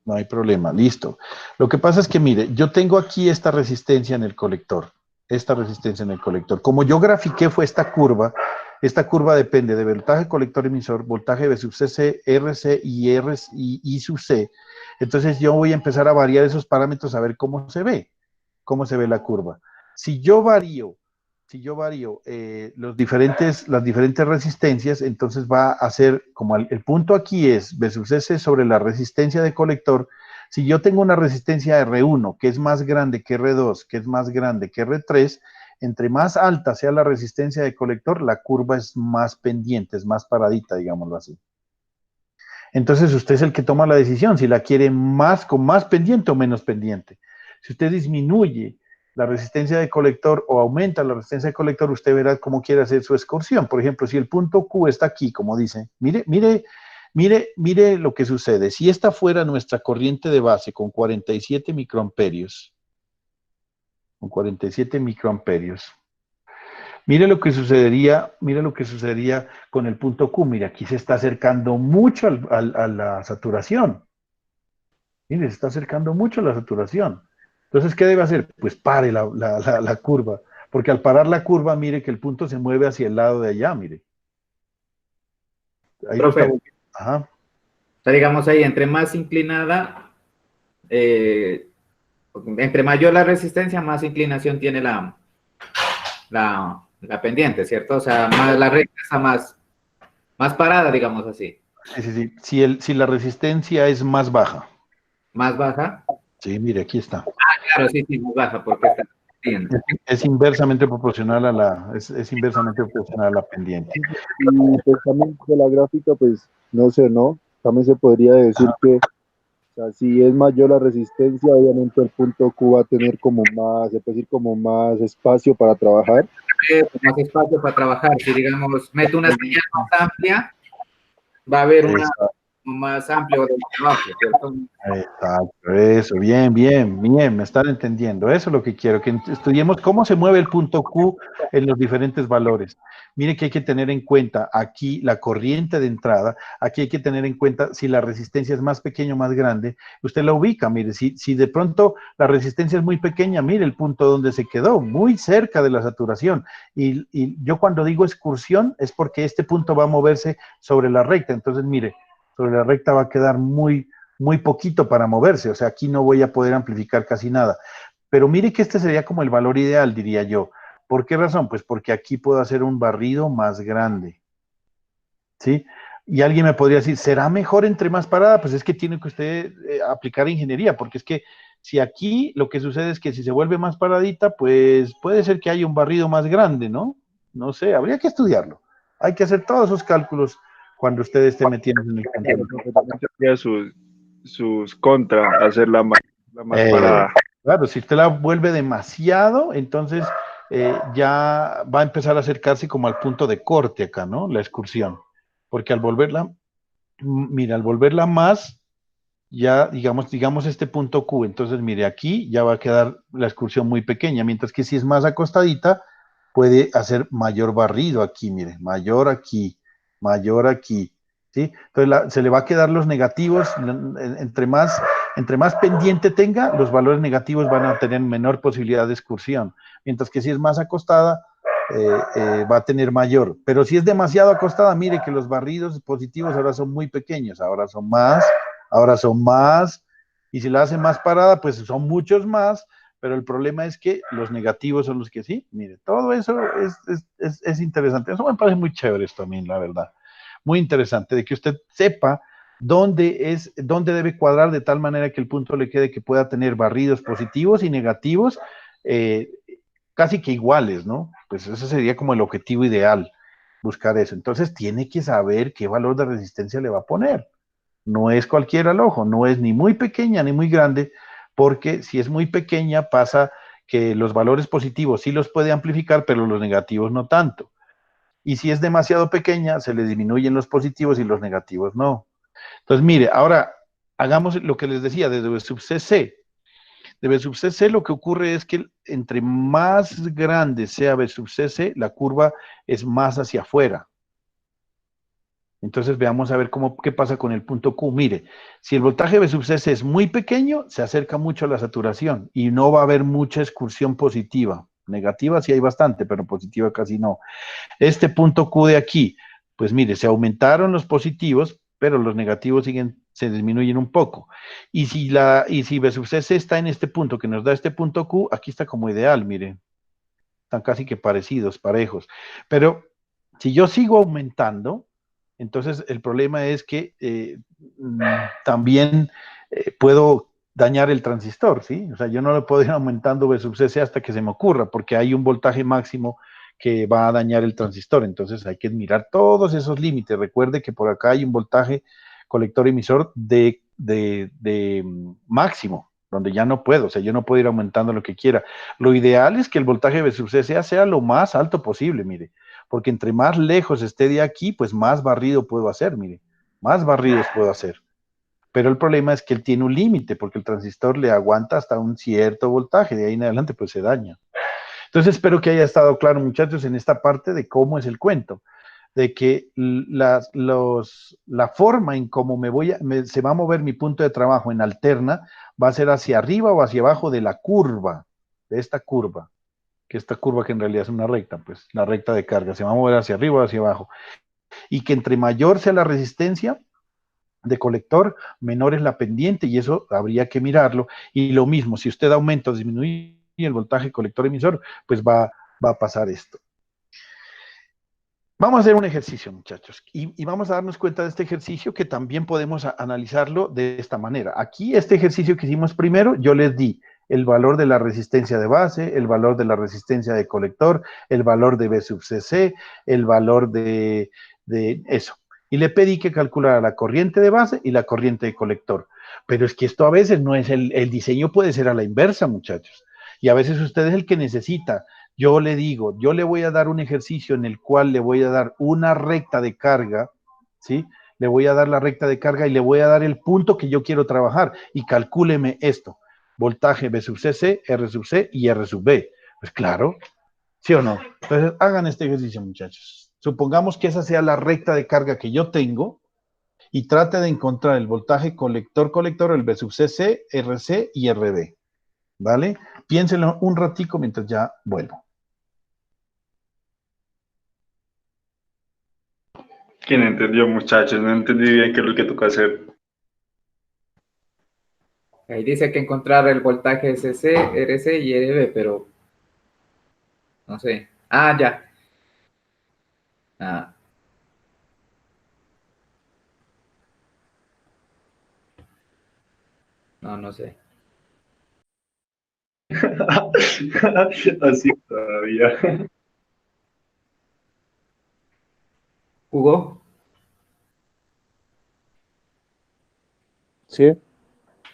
No hay problema, listo. Lo que pasa es que, mire, yo tengo aquí esta resistencia en el colector. Esta resistencia en el colector. Como yo grafiqué fue esta curva depende de voltaje colector emisor, voltaje B sub CC, RC y I sub C. Entonces yo voy a empezar a variar esos parámetros a ver cómo se ve la curva. Si yo varío las diferentes resistencias, entonces va a ser, como el punto aquí es B sub CC sobre la resistencia de colector. Si yo tengo una resistencia R1 que es más grande que R2, que es más grande que R3, entre más alta sea la resistencia de colector, la curva es más pendiente, es más paradita, digámoslo así. Entonces usted es el que toma la decisión, si la quiere más con más pendiente o menos pendiente. Si usted disminuye la resistencia de colector o aumenta la resistencia de colector, usted verá cómo quiere hacer su excursión. Por ejemplo, si el punto Q está aquí, como dice, mire lo que sucede. Si esta fuera nuestra corriente de base con 47 microamperios, mire lo que sucedería con el punto Q. Mire, aquí se está acercando mucho a la saturación. Mire, se está acercando mucho a la saturación. Entonces, ¿qué debe hacer? Pues pare la curva. Porque al parar la curva, mire que el punto se mueve hacia el lado de allá, mire. Ahí lo está. Ajá. O sea, digamos ahí, entre más inclinada, entre mayor la resistencia, más inclinación tiene la pendiente, ¿cierto? O sea, más la recta está más parada, digamos así. Sí. Si la resistencia es más baja. ¿Más baja? Sí, mire, aquí está. Claro, sí, más baja, porque está pendiente. Es inversamente proporcional a la pendiente. Y pues también de la gráfica, pues, no sé, ¿no? También se podría decir que sea, si es mayor la resistencia, obviamente el punto Q va a tener como más, se puede decir como más espacio para trabajar. Más espacio para trabajar. Si, digamos, meto una señal más amplia, va a haber una más amplio del trabajo, ¿cierto? Exacto, eso, bien, bien, bien, me están entendiendo. Eso es lo que quiero, que estudiemos cómo se mueve el punto Q en los diferentes valores. Mire que hay que tener en cuenta aquí la corriente de entrada, aquí hay que tener en cuenta si la resistencia es más pequeña o más grande, usted la ubica, mire, si de pronto la resistencia es muy pequeña, mire el punto donde se quedó, muy cerca de la saturación. Y yo cuando digo excursión es porque este punto va a moverse sobre la recta, entonces mire, sobre la recta va a quedar muy poquito para moverse, o sea, aquí no voy a poder amplificar casi nada. Pero mire que este sería como el valor ideal, diría yo. ¿Por qué razón? Pues porque aquí puedo hacer un barrido más grande, ¿sí? Y alguien me podría decir, ¿será mejor entre más parada? Pues es que tiene que usted aplicar ingeniería, porque es que si aquí lo que sucede es que si se vuelve más paradita, pues puede ser que haya un barrido más grande, ¿no? No sé, habría que estudiarlo. Hay que hacer todos esos cálculos cuando usted esté metiendo en el campo. Sus contra, hacerla más parada. Claro, si usted la vuelve demasiado, entonces ya va a empezar a acercarse como al punto de corte acá, ¿no? La excursión. Porque al volverla, mira, al volverla más, ya digamos este punto Q, entonces mire, aquí ya va a quedar la excursión muy pequeña, mientras que si es más acostadita, puede hacer mayor barrido aquí, mire, mayor aquí, ¿sí? Entonces se le va a quedar los negativos, entre más pendiente tenga, los valores negativos van a tener menor posibilidad de excursión, mientras que si es más acostada, va a tener mayor. Pero si es demasiado acostada, mire que los barridos positivos ahora son muy pequeños, ahora son más, y si la hace más parada, pues son muchos más, pero el problema es que los negativos son los que sí, mire, todo eso es interesante. Eso me parece muy chévere esto a mí, la verdad. Muy interesante, de que usted sepa dónde debe cuadrar de tal manera que el punto le quede que pueda tener barridos positivos y negativos casi que iguales, ¿no? Pues ese sería como el objetivo ideal, buscar eso. Entonces tiene que saber qué valor de resistencia le va a poner. No es cualquiera al ojo, no es ni muy pequeña ni muy grande, porque si es muy pequeña pasa que los valores positivos sí los puede amplificar, pero los negativos no tanto. Y si es demasiado pequeña, se le disminuyen los positivos y los negativos no. Entonces, mire, ahora hagamos lo que les decía de V sub CC. De V sub CC lo que ocurre es que entre más grande sea V sub CC, la curva es más hacia afuera. Entonces veamos a ver qué pasa con el punto Q. Mire, si el voltaje V sub CC es muy pequeño, se acerca mucho a la saturación y no va a haber mucha excursión positiva. Negativa sí hay bastante, pero positiva casi no. Este punto Q de aquí, pues mire, se aumentaron los positivos, pero los negativos se disminuyen un poco. Y si V sub CC está en este punto que nos da este punto Q, aquí está como ideal, mire. Están casi que parecidos, parejos. Pero si yo sigo aumentando, entonces el problema es que también puedo dañar el transistor, ¿sí? O sea, yo no lo puedo ir aumentando V sub CC hasta que se me ocurra, porque hay un voltaje máximo que va a dañar el transistor. Entonces hay que mirar todos esos límites. Recuerde que por acá hay un voltaje colector emisor de máximo, donde ya no puedo, o sea, yo no puedo ir aumentando lo que quiera. Lo ideal es que el voltaje V sub CC sea lo más alto posible, mire, porque entre más lejos esté de aquí, pues más barrido puedo hacer, mire, más barridos puedo hacer. Pero el problema es que él tiene un límite, porque el transistor le aguanta hasta un cierto voltaje, de ahí en adelante pues se daña. Entonces espero que haya estado claro, muchachos, en esta parte de cómo es el cuento, de que la forma en cómo se va a mover mi punto de trabajo en alterna va a ser hacia arriba o hacia abajo de la curva, de esta curva, que en realidad es una recta, pues la recta de carga, se va a mover hacia arriba o hacia abajo, y que entre mayor sea la resistencia de colector, menor es la pendiente, y eso habría que mirarlo, y lo mismo, si usted aumenta o disminuye el voltaje colector emisor, pues va a pasar esto. Vamos a hacer un ejercicio, muchachos, y vamos a darnos cuenta de este ejercicio que también podemos analizarlo de esta manera. Aquí, este ejercicio que hicimos primero, yo les di el valor de la resistencia de base, el valor de la resistencia de colector, el valor de V sub CC, el valor de eso. Y le pedí que calculara la corriente de base y la corriente de colector. Pero es que esto a veces no es el diseño puede ser a la inversa, muchachos. Y a veces usted es el que necesita. Yo le digo, yo le voy a dar un ejercicio en el cual le voy a dar una recta de carga, ¿sí? Le voy a dar la recta de carga y le voy a dar el punto que yo quiero trabajar. Y calcúleme esto, voltaje B sub CC, R sub C y R sub B. Pues claro, ¿sí o no? Entonces hagan este ejercicio, muchachos. Supongamos que esa sea la recta de carga que yo tengo y trate de encontrar el voltaje colector-colector, el B sub CC, RC y RB. ¿Vale? Piénsenlo un ratico mientras ya vuelvo. ¿Quién entendió, muchachos? No entendí bien qué es lo que toca hacer. Ahí dice que encontrar el voltaje SC, RC y RB, pero no sé. Ah, ya. Ah, no, no sé. Así todavía. Hugo, ¿Sí?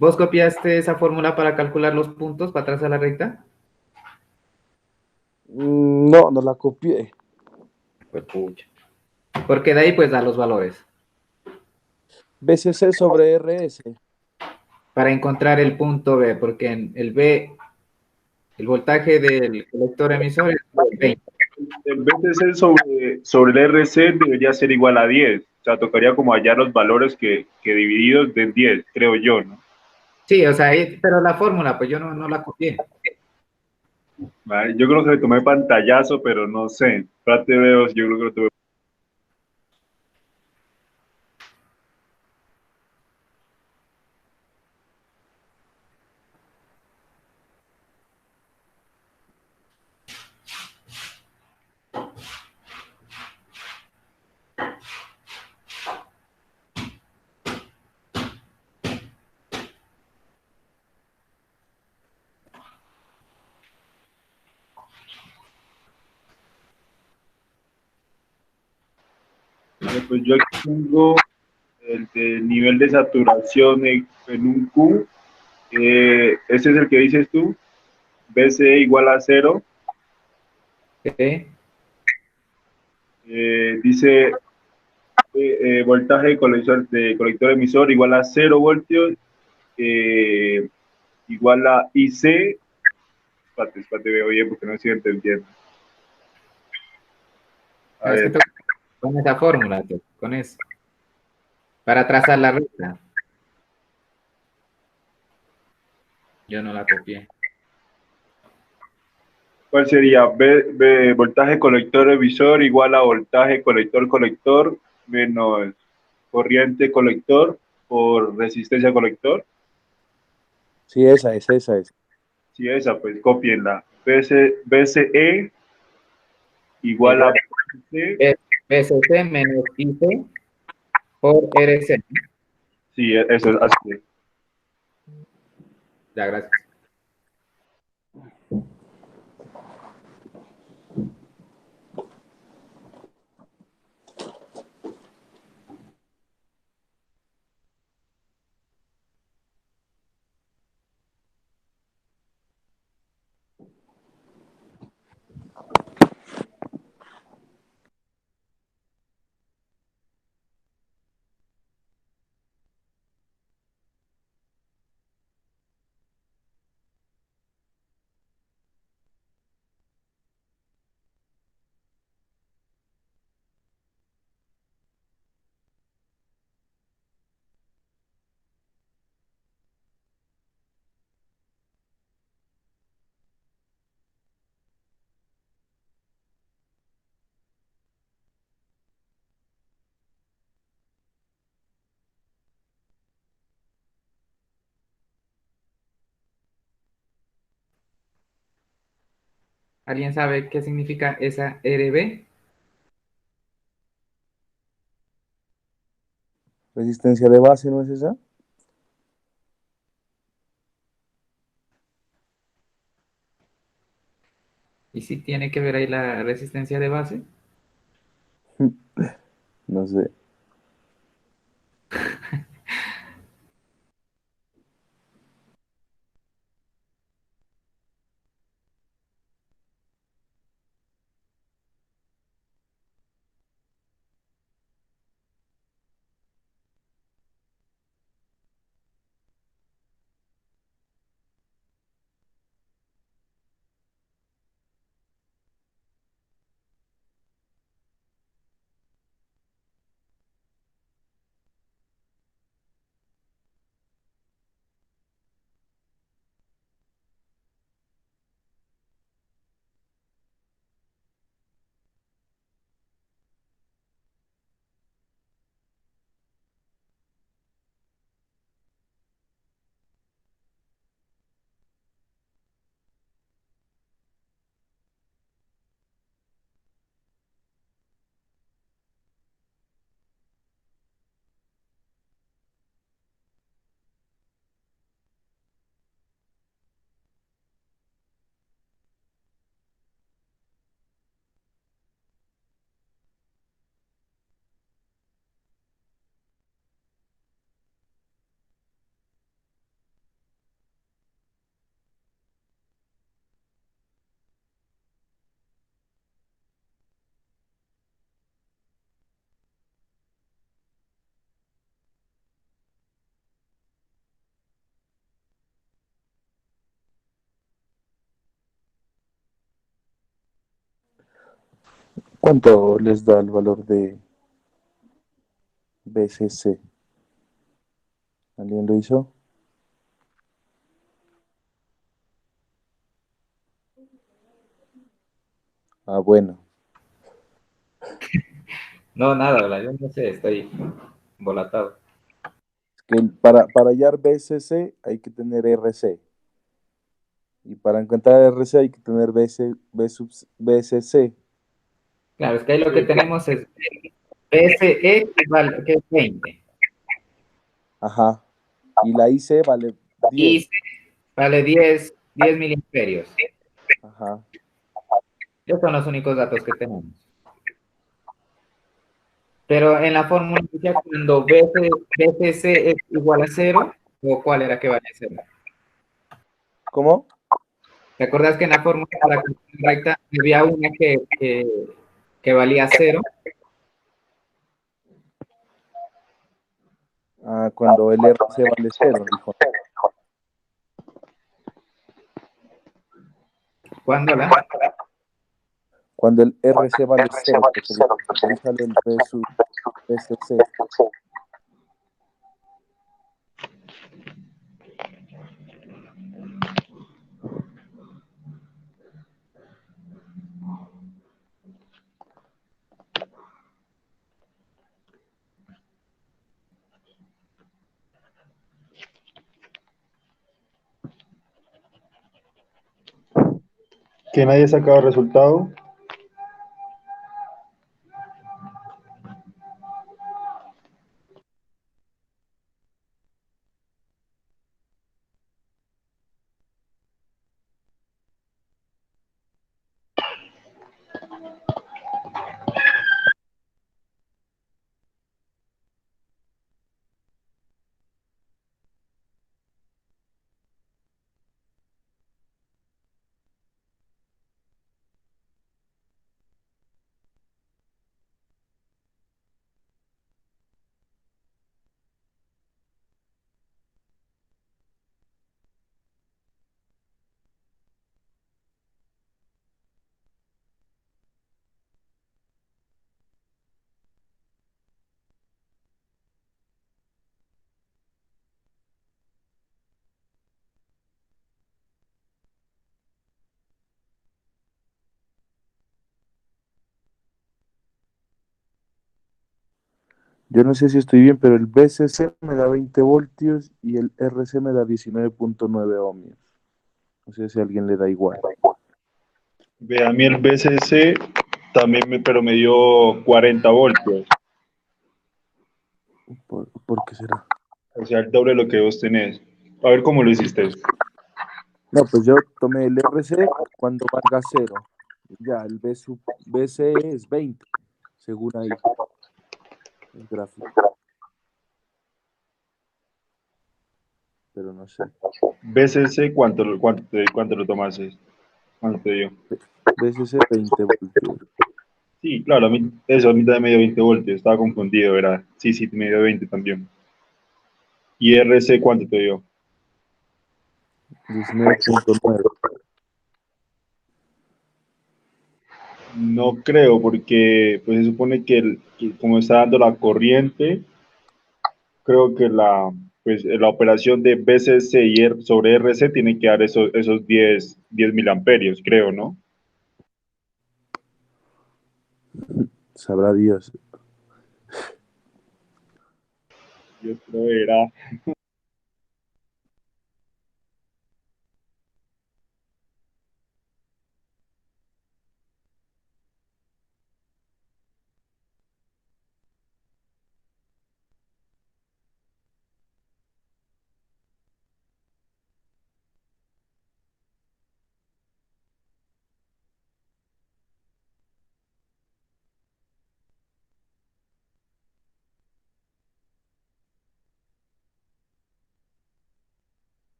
¿vos copiaste esa fórmula para calcular los puntos para trazar la recta? No, no la copié. Pues pucha. Porque de ahí pues da los valores. BCC sobre RS. Para encontrar el punto B, porque en el B, el voltaje del colector emisor es 20. En vez de ser sobre el RC, debería ser igual a 10. O sea, tocaría como hallar los valores que divididos den 10, creo yo, ¿no? Sí, o sea, pero la fórmula, pues yo no la copié. Vale, yo creo que le tomé pantallazo, pero no sé. Trate veo, yo creo que lo tuve. Pues yo aquí tengo el de nivel de saturación en un Q. Ese es el que dices tú. BCE igual a 0. ¿Sí? Dice voltaje de colector emisor igual a 0 voltios. Igual a IC. Espérate, veo bien porque no estoy entendiendo. A No, es que ver. toca con esa fórmula, con eso. Para trazar la recta. Yo no la copié. ¿Cuál sería? Voltaje colector emisor igual a voltaje colector menos corriente colector por resistencia colector. Sí, esa es. Si esa, pues copienla. BCE igual a Igual BC. a BCC menos IC por RC. Sí, eso es así. Ya, gracias. ¿Alguien sabe qué significa esa RB? Resistencia de base, ¿no es esa? ¿Y si tiene que ver ahí la resistencia de base? No sé. ¿Cuánto les da el valor de BCC? ¿Alguien lo hizo? Ah, bueno. No, nada, ¿verdad? Yo no sé, estoy embolatado. Es que para hallar BCC hay que tener RC. Y para encontrar RC hay que tener BCC. Claro, es que ahí lo que tenemos es PSE, que es 20. Ajá. Y la IC vale 10. Y vale 10 miliamperios. Ajá. Esos son los únicos datos que tenemos. Pero en la fórmula decía cuando BCC es igual a 0, ¿o cuál era que valía 0? ¿Cómo? ¿Te acuerdas que en la fórmula para la recta había una que valía 0? Ah, cuando el RC vale 0, dijo. ¿Cuándo la? Cuando el RC vale 0, ahí sale el B sub BCC. Que nadie ha sacado el resultado. Yo no sé si estoy bien, pero el BCC me da 20 voltios y el RC me da 19.9 ohmios. No sé si a alguien le da igual. Ve, a mí el BCC también pero me dio 40 voltios. ¿Por qué será? O sea, el doble de lo que vos tenés. A ver cómo lo hiciste. No, pues yo tomé el RC cuando valga 0. Ya, el B sub BC es 20, según ahí el gráfico. Pero no sé. BCC, ¿cuánto lo tomaste? ¿Cuánto te dio? BCC 20 voltios. Sí, claro, a mí también me dio 20 voltios. Estaba confundido, ¿verdad? Sí, sí, me dio 20 también. ¿Y RC cuánto te dio? 19.9. No creo, porque pues, se supone que como está dando la corriente, creo que la operación de BCC sobre RC tiene que dar esos 10 miliamperios, creo, ¿no? Sabrá Dios. Yo creo que era.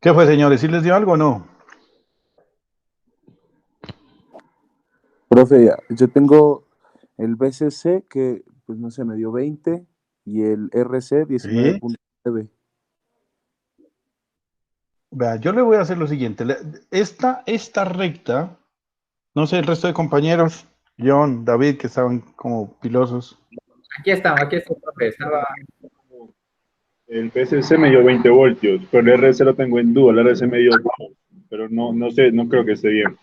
¿Qué fue, señores? ¿Sí les dio algo o no? Profe, yo tengo el BCC que, pues no sé, me dio 20 y el RC Sí. 19.9. Vea, yo le voy a hacer lo siguiente. Esta recta, no sé, el resto de compañeros, John, David, que estaban como pilosos. Aquí estamos, profe. Estaba... El PCC me dio 20 voltios, pero el RC lo tengo en duda, el RC me dio 2, pero no sé, no creo que esté bien.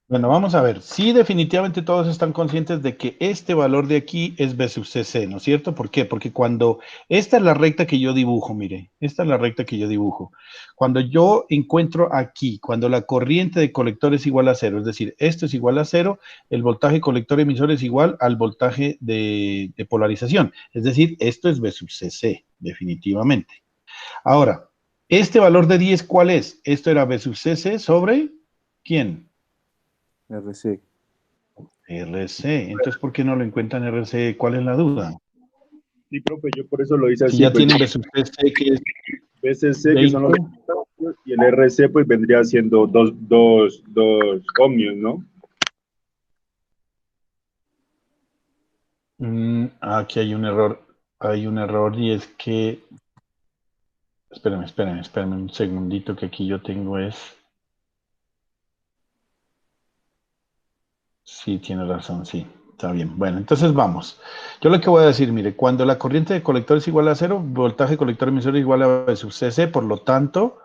Bueno, vamos a ver. Sí, definitivamente todos están conscientes de que este valor de aquí es B sub CC, ¿no es cierto? ¿Por qué? Porque cuando esta es la recta que yo dibujo, mire, esta es la recta que yo dibujo. Cuando yo encuentro aquí, cuando la corriente de colector es igual a cero, es decir, esto es igual a cero, el voltaje colector emisor es igual al voltaje de polarización. Es decir, esto es B sub CC, definitivamente. Ahora, este valor de 10, ¿cuál es? Esto era B sub CC sobre, ¿quién? RC. RC. Entonces, ¿por qué no lo encuentran RC? ¿Cuál es la duda? Sí, profe, yo por eso lo hice Si así, ya pues tienen B sub CC que es BCC que son 20. los voltios y el RC pues vendría siendo dos ohmios, ¿no? Aquí hay un error. Hay un error y es que... Espérenme un segundito que aquí yo tengo es... Sí, tiene razón, sí. Está bien. Bueno, entonces vamos. Yo lo que voy a decir, mire, cuando la corriente de colector es igual a cero, voltaje colector emisor es igual a B sub CC, por lo tanto,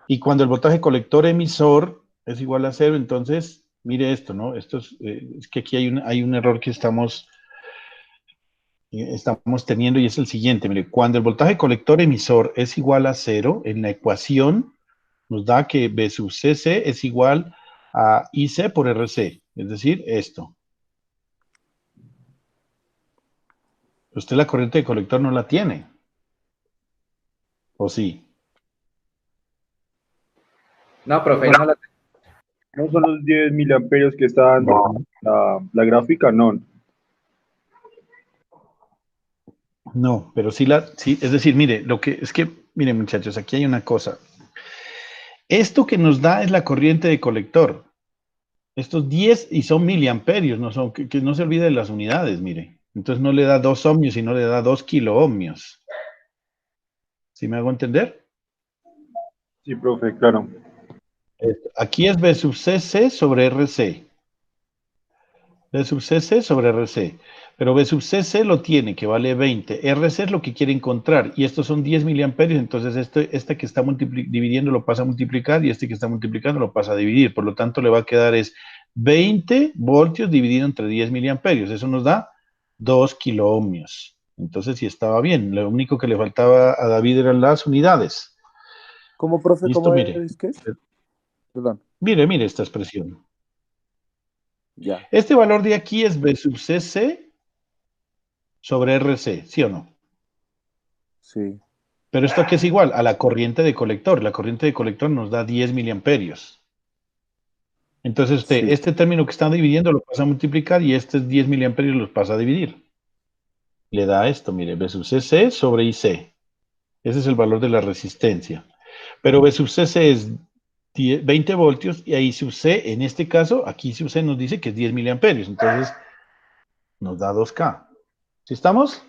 y cuando el voltaje colector emisor es igual a cero, entonces, mire esto, ¿no? Esto es que aquí hay un error que estamos teniendo y es el siguiente, mire, cuando el voltaje colector emisor es igual a cero, en la ecuación nos da que B sub CC es igual a IC por RC, es decir, esto. Usted la corriente de colector no la tiene, ¿o sí? No, profe, no la... No son los 10 miliamperios que está dando la gráfica, no. No, pero sí, es decir, mire, mire muchachos, aquí hay una cosa. Esto que nos da es la corriente de colector. Estos 10 y son miliamperios, no son, que no se olvide de las unidades, mire. Entonces no le da 2 ohmios, sino le da 2 kiloohmios. ¿Sí me hago entender? Sí, profe, claro. Aquí es B sub CC sobre RC. B sub CC sobre RC. Pero B sub CC lo tiene, que vale 20. RC es lo que quiere encontrar. Y estos son 10 miliamperios. Entonces, este que está dividiendo lo pasa a multiplicar y este que está multiplicando lo pasa a dividir. Por lo tanto, le va a quedar es 20 voltios dividido entre 10 miliamperios. Eso nos da 2 kiloohmios. Entonces, sí estaba bien. Lo único que le faltaba a David eran las unidades. ¿Cómo, profe? Listo, ¿Cómo mire. es que es? Perdón. Mire esta expresión. Ya. Este valor de aquí es B sub CC sobre RC, ¿sí o no? Sí. Pero esto aquí es igual a la corriente de colector. La corriente de colector nos da 10 miliamperios. Entonces usted, Sí. este término que está dividiendo lo pasa a multiplicar y estos 10 miliamperios los pasa a dividir. Le da esto, mire, B sub CC sobre IC. Ese es el valor de la resistencia. Pero B sub CC es 20 voltios y ahí sub C, en este caso, aquí sub C nos dice que es 10 miliamperios. Entonces nos da 2K. ¿Sí estamos?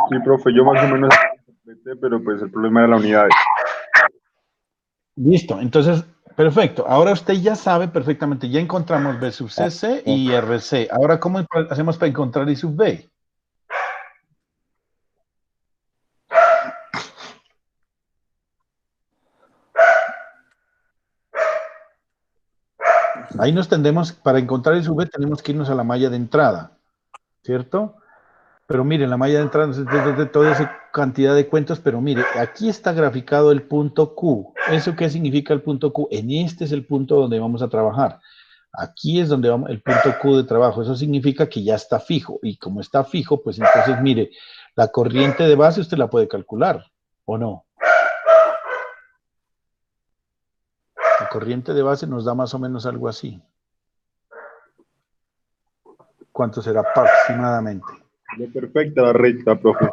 Sí, profe, yo más o menos completé, pero pues el problema era la unidad. Listo, entonces, perfecto. Ahora usted ya sabe perfectamente, ya encontramos B sub CC y RC. Ahora, ¿cómo hacemos para encontrar I sub B? Ahí nos tendemos, para encontrar I sub B tenemos que irnos a la malla de entrada, ¿cierto? Pero mire, la malla de entrada es de toda esa cantidad de cuentos, pero mire, aquí está graficado el punto Q. ¿Eso qué significa el punto Q? En este es el punto donde vamos a trabajar. Aquí es donde vamos, el punto Q de trabajo. Eso significa que ya está fijo. Y como está fijo, pues entonces, mire, la corriente de base usted la puede calcular, ¿o no? La corriente de base nos da más o menos algo así. ¿Cuánto será aproximadamente? Perfecta la recta, profe.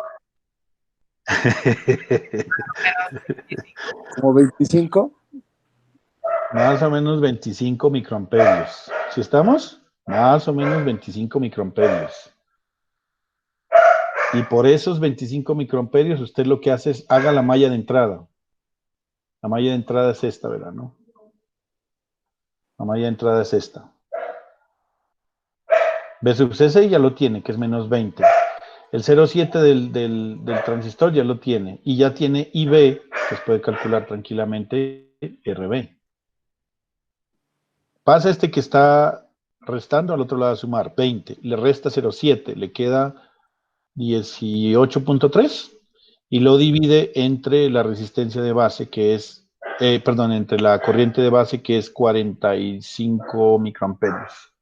¿Como 25? Más o menos 25 microamperios. ¿Sí estamos? Más o menos 25 microamperios. Y por esos 25 microamperios, usted lo que hace es haga la malla de entrada. La malla de entrada es esta, ¿verdad? ¿No? La malla de entrada es esta. B sub CC ya lo tiene, que es menos 20. El 0,7 del transistor ya lo tiene. Y ya tiene IB, que se puede calcular tranquilamente RB. Pasa este que está restando, al otro lado a sumar 20. Le resta 0,7, le queda 18.3 y lo divide entre la resistencia de base que es, entre la corriente de base que es 45 microamperios.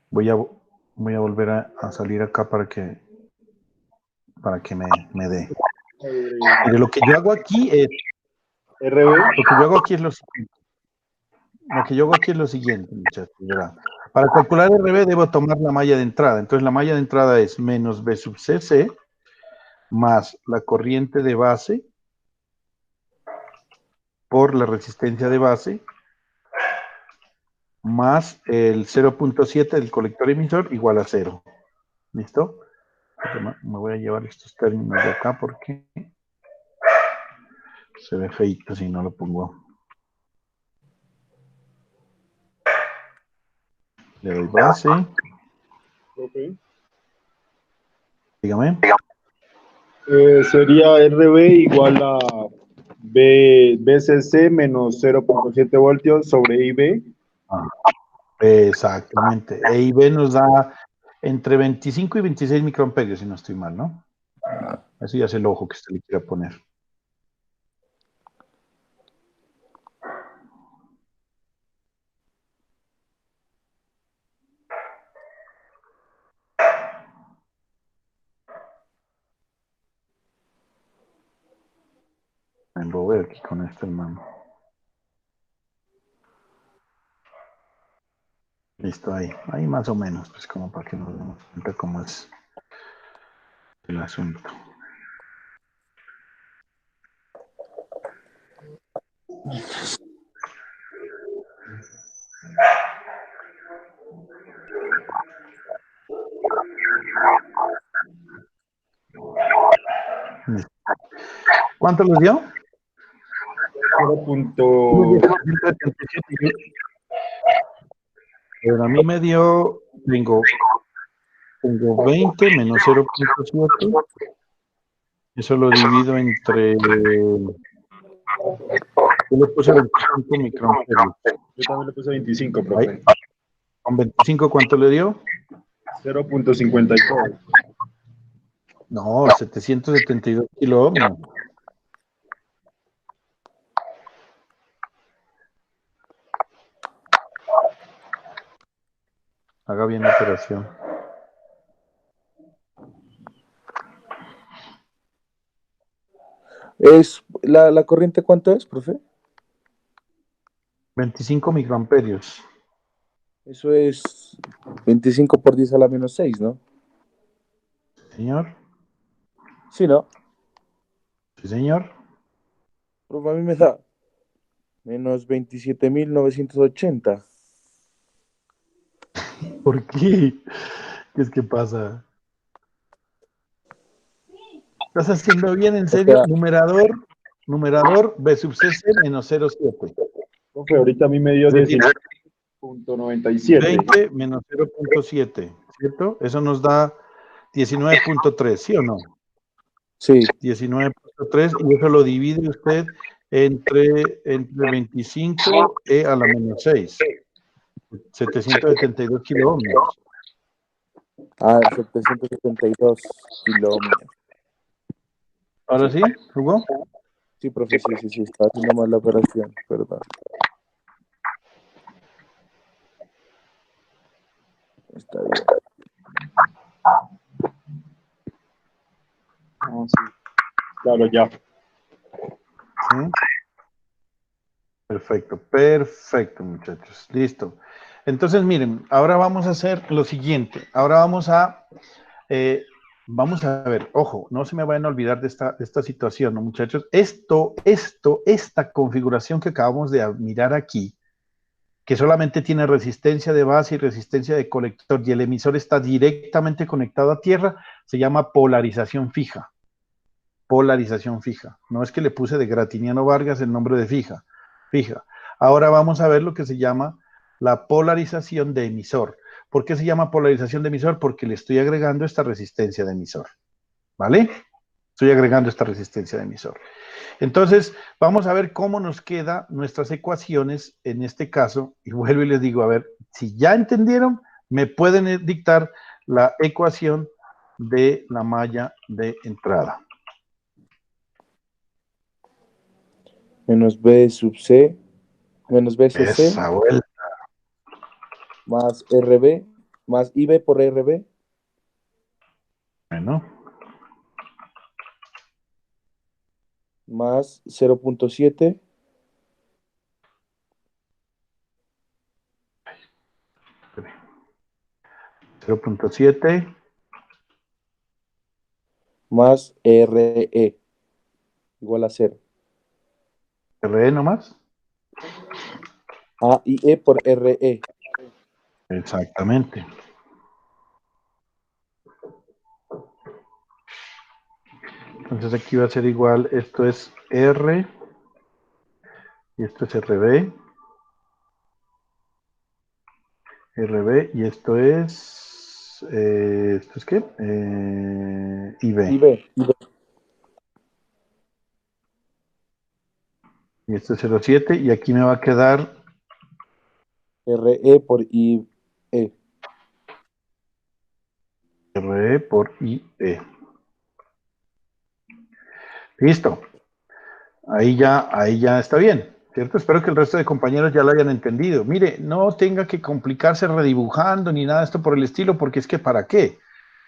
Voy a volver a salir acá para que me dé. Mire, lo que yo hago aquí es lo siguiente, muchachos, ¿verdad? Para calcular RB debo tomar la malla de entrada. Entonces la malla de entrada es menos B sub CC más la corriente de base por la resistencia de base más el 0.7 del colector emisor igual a 0. ¿Listo? Me voy a llevar estos términos de acá porque se ve feito si no lo pongo. Le doy base. Okay. Dígame. Sería RB igual a BCC menos 0.7 voltios sobre IB. Exactamente. E IB nos da entre 25 y 26 microamperios, si no estoy mal, ¿no? Eso ya es el ojo que usted le quiera poner. Me embobé aquí con esto, hermano. Listo, ahí más o menos, pues como para que nos demos cuenta cómo es el asunto. ¿Cuánto les dio? 0.77. Pero a mí me dio, tengo 20 menos 0.7. Eso lo divido entre... Yo le puse 25 microamperios. Yo también le puse 25, profe. Ahí. ¿Con 25 cuánto le dio? 0.52. No, 772 kilo ohmios. Haga bien la operación. ¿La corriente cuánto es, profe? 25 microamperios. Eso es 25 por 10 a la menos 6, ¿no? Señor. Sí, ¿no? Sí, señor. Profe, a mí me da menos 27.980. ¿Por qué? ¿Qué es que pasa? ¿Estás haciendo bien, en O serio? sea, Numerador B sub CC menos 0.7. Profe, ahorita a mí me dio Es decir, 19.97. 20 menos 0.7, ¿cierto? Eso nos da 19.3, ¿sí o no? sí. 19.3 y eso lo divide usted entre 25 e a la menos 6. 772 kilo ohmios. 772 kilómetros. ¿Ahora sí, Hugo? Sí, profe, sí, está haciendo mal la operación, perdón. Está bien. Oh, sí. Claro, ya. ¿Sí? Perfecto, muchachos. Listo. Entonces, miren, ahora vamos a hacer lo siguiente. Ahora vamos a ver, ojo, no se me vayan a olvidar de esta situación, ¿no, muchachos? Esta configuración que acabamos de mirar aquí, que solamente tiene resistencia de base y resistencia de colector, y el emisor está directamente conectado a tierra, se llama polarización fija. Polarización fija. No es que le puse de Gratiniano Vargas el nombre de fija. Fija. Ahora vamos a ver lo que se llama la polarización de emisor. ¿Por qué se llama polarización de emisor? Porque le estoy agregando esta resistencia de emisor. ¿Vale? Estoy agregando esta resistencia de emisor. Entonces, vamos a ver cómo nos quedan nuestras ecuaciones en este caso. Y vuelvo y les digo, a ver, si ya entendieron, me pueden dictar la ecuación de la malla de entrada. Menos B sub C, menos BCC, Esa vuelta. más RB, más IB por RB, Bueno, más 0.7, 0.7, más RE, igual a 0. RE nomás. A y E por RE. Exactamente. Entonces aquí va a ser igual, esto es R y esto es RB, RB y ¿esto es qué? IB. IB, IB, Y esto es 0.7 y aquí me va a quedar RE por IE. RE por IE. Listo. Ahí ya está bien, ¿cierto? Espero que el resto de compañeros ya lo hayan entendido. Mire, no tenga que complicarse redibujando ni nada de esto por el estilo, porque es que ¿para qué?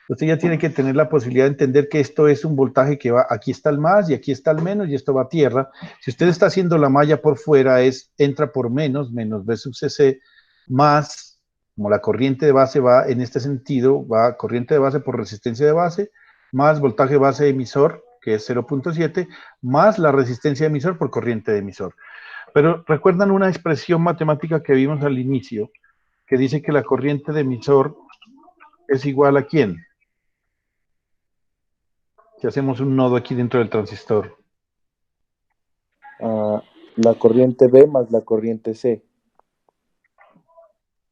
Usted ya tiene que tener la posibilidad de entender que esto es un voltaje que va, aquí está el más y aquí está el menos y esto va a tierra. Si usted está haciendo la malla por fuera, entra por menos B sub CC, más, como la corriente de base va en este sentido, va corriente de base por resistencia de base, más voltaje base de emisor, que es 0.7, más la resistencia de emisor por corriente de emisor. Pero recuerdan una expresión matemática que vimos al inicio, que dice que la corriente de emisor es igual a ¿quién? Si hacemos un nodo aquí dentro del transistor. La corriente B más la corriente C.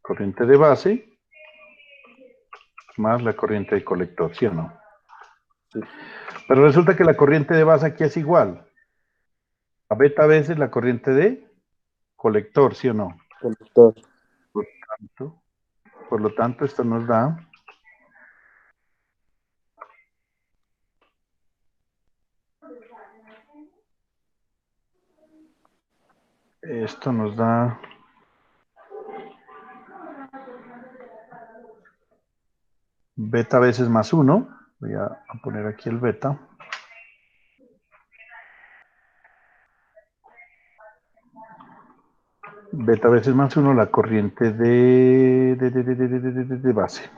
Corriente de base más la corriente de colector, ¿sí o no? Sí. Pero resulta que la corriente de base aquí es igual a beta veces la corriente de colector, ¿sí o no? Colector. Por lo tanto, esto nos da beta veces más 1. Voy a poner aquí el beta. Beta veces más 1 la corriente de base.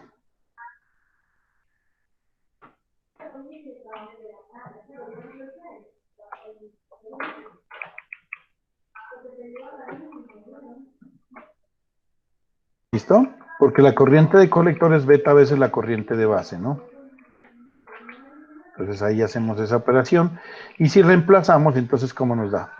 ¿Listo? Porque la corriente de colector es beta veces la corriente de base, ¿no? Entonces ahí hacemos esa operación. Y si reemplazamos, entonces, ¿cómo nos da?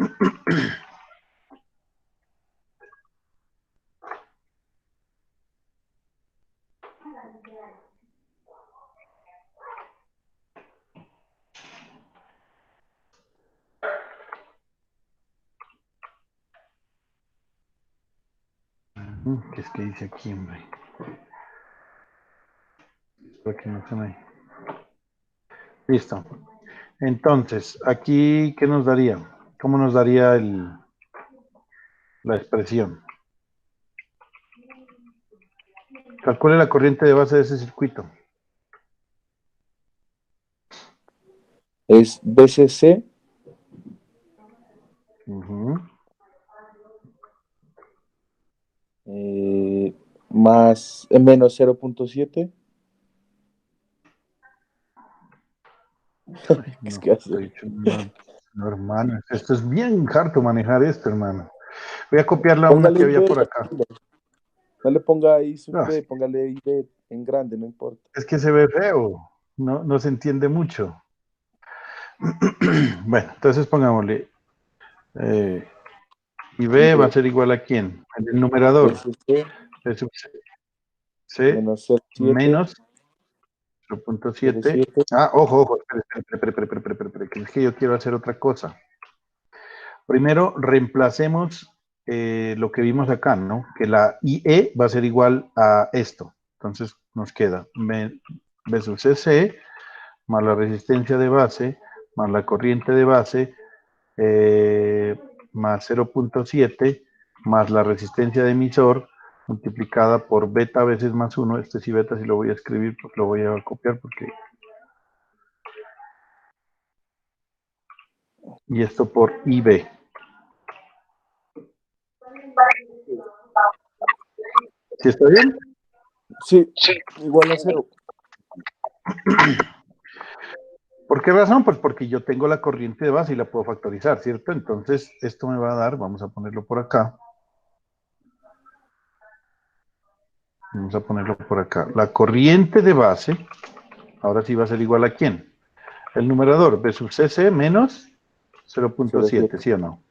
¿Qué es que dice aquí, hombre? Espero que no se me... Listo. Entonces, aquí, ¿qué nos daría? ¿Cómo nos daría la expresión? Calcule la corriente de base de ese circuito. Es BCC más menos 0.7. No, ¿Qué hace? estoy hecho no, hermano, esto es bien harto manejar esto, hermano. Voy a copiarla una que Póngale había ID, por acá. no le ponga ahí su No, ID, póngale ID en grande, no importa. es que se ve feo, no se entiende mucho. Bueno, entonces pongámosle y B va a ser igual a ¿quién? El numerador. SC B sub C menos 0.7, menos 0.7. 0.7. Ah, ojo, espere, que es que yo quiero hacer otra cosa. Primero, reemplacemos lo que vimos acá, ¿no? Que la IE va a ser igual a esto. Entonces nos queda B sub CC más la resistencia de base más la corriente de base más 0.7 más la resistencia de emisor multiplicada por beta veces más 1. Este sí beta, si lo voy a escribir, pues lo voy a copiar porque... Y esto por IB. ¿Sí está bien? Sí, igual a 0. ¿Por qué razón? Pues porque yo tengo la corriente de base y la puedo factorizar, ¿cierto? Entonces, esto me va a dar, vamos a ponerlo por acá. Vamos a ponerlo por acá. La corriente de base, ahora sí va a ser igual a ¿quién? El numerador, B sub CC menos 0.7, ¿sí o no?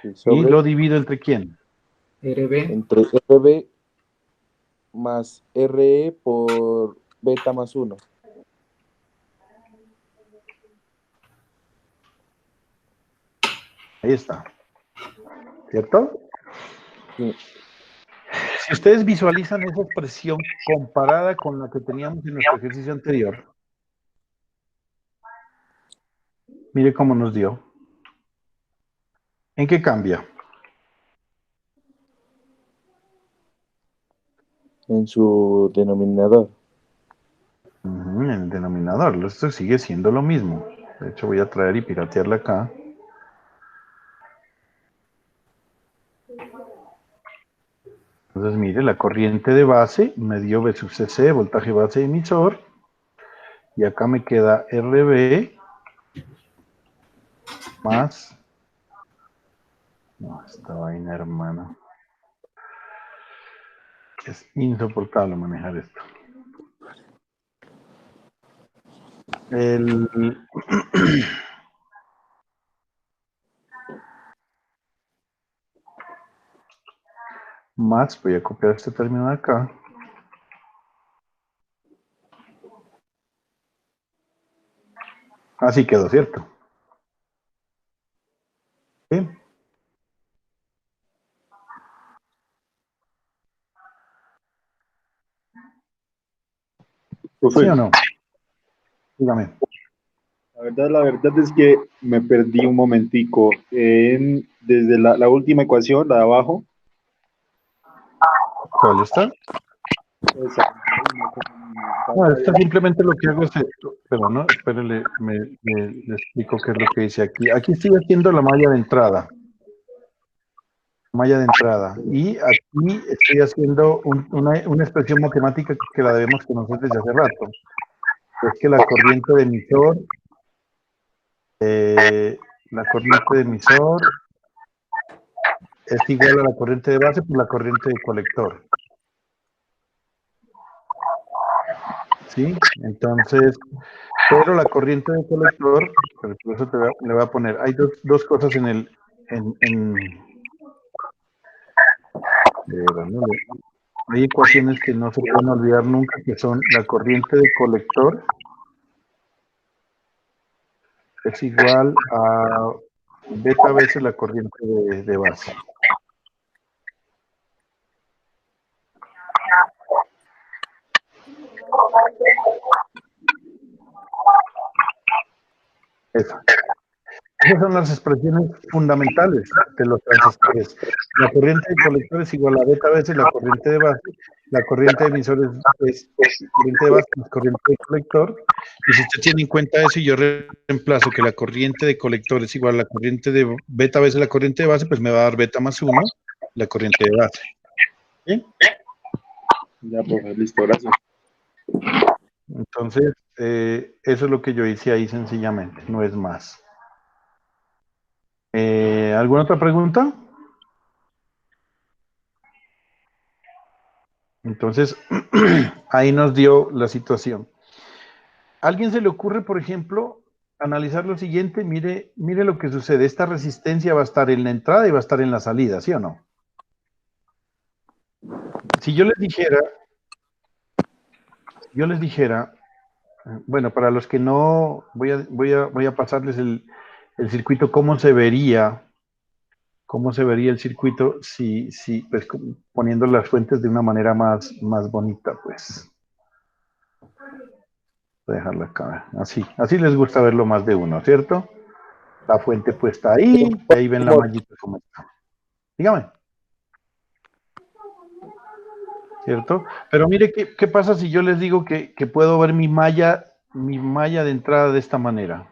Sí, Y sobre lo divido entre ¿quién? RB. entre RB más RE por beta más 1. Ahí está. ¿Cierto? Sí. Si ustedes visualizan esa expresión comparada con la que teníamos en nuestro ejercicio anterior, mire cómo nos dio. ¿En qué cambia? En su denominador. En el denominador. Esto sigue siendo lo mismo. De hecho, voy a traer y piratearla acá. Entonces, mire, la corriente de base me dio B sub CC, voltaje base emisor. Y acá me queda RB más... No, esta vaina, hermano. Es insoportable manejar esto. El... más, voy a copiar este término de acá. Así quedó, ¿cierto? ¿Sí? Profe, ¿Sí o no? Dígame. la verdad es que me perdí un momentico. Desde la última ecuación, la de abajo, ¿Cuál está? esa, No, esto simplemente lo que hago es esto. Pero no, espérele, le explico qué es lo que dice aquí. Aquí estoy haciendo la malla de entrada. Malla de entrada. Y aquí estoy haciendo una expresión matemática que la debemos conocer desde hace rato. Es que la corriente de emisor, es igual a la corriente de base por la corriente de colector. ¿Sí? Entonces, pero la corriente de colector, por eso le voy a poner, hay dos cosas en el, ¿no? Hay ecuaciones que no se pueden olvidar nunca, que son la corriente de colector es igual a beta veces la corriente de base. Eso. Esas son las expresiones fundamentales de los transistores. La corriente de colector es igual a beta veces la corriente de base. La corriente de emisor es corriente de base más corriente de colector. Y si usted tiene en cuenta eso y yo reemplazo que la corriente de colector es igual a la corriente de beta veces la corriente de base, pues me va a dar beta más 1 la corriente de base. ¿Sí? Ya, profe, listo, gracias. Entonces, eso es lo que yo hice ahí sencillamente, no es más. ¿Alguna otra pregunta? Entonces, ahí nos dio la situación. ¿A alguien se le ocurre, por ejemplo, analizar lo siguiente? Mire lo que sucede. Esta resistencia va a estar en la entrada y va a estar en la salida, ¿sí o no? Si yo les dijera, bueno, para los que no, voy a pasarles el circuito, cómo se vería el circuito si pues, poniendo las fuentes de una manera más bonita, pues. Voy a dejarla acá, así les gusta verlo más de uno, ¿cierto? La fuente puesta ahí, y ahí ven la mallita como está. Dígame. ¿Cierto? Pero mire, ¿qué pasa si yo les digo que puedo ver mi malla de entrada de esta manera?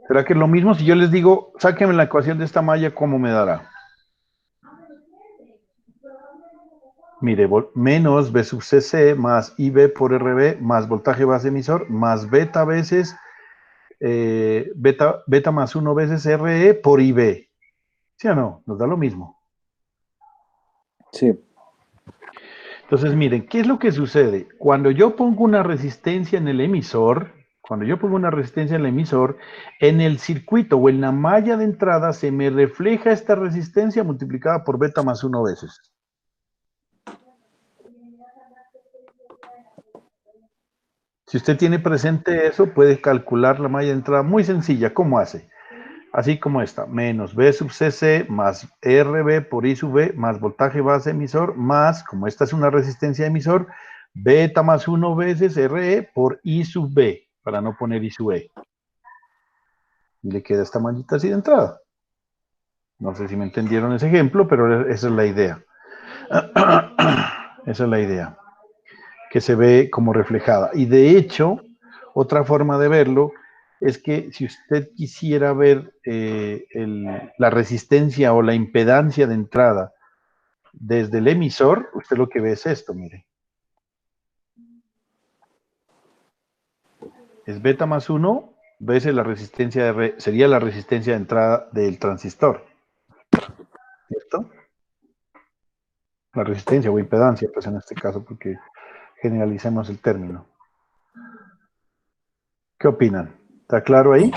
¿Será que es lo mismo si yo les digo, sáquenme la ecuación de esta malla, cómo me dará? Mire, menos B sub CC más IB por RB más voltaje base emisor más beta veces, beta más 1 veces RE por IB. ¿Sí o no? Nos da lo mismo. Sí. Entonces, miren, ¿qué es lo que sucede? Cuando yo pongo una resistencia en el emisor, en el circuito o en la malla de entrada se me refleja esta resistencia multiplicada por beta más 1 veces. Si usted tiene presente eso, puede calcular la malla de entrada muy sencilla. ¿Cómo hace? Así como esta, menos B sub CC más RB por I sub B más voltaje base emisor más, como esta es una resistencia de emisor, beta más 1 veces RE por I sub B, para no poner I sub E. Y le queda esta mallita así de entrada. No sé si me entendieron ese ejemplo, pero esa es la idea. Esa es la idea, que se ve como reflejada. Y de hecho, otra forma de verlo es que si usted quisiera ver la resistencia o la impedancia de entrada desde el emisor, usted lo que ve es esto, mire. Es beta más 1 veces la resistencia de sería la resistencia de entrada del transistor. ¿Cierto? La resistencia o impedancia, pues en este caso, porque generalicemos el término. ¿Qué opinan? ¿Está claro ahí?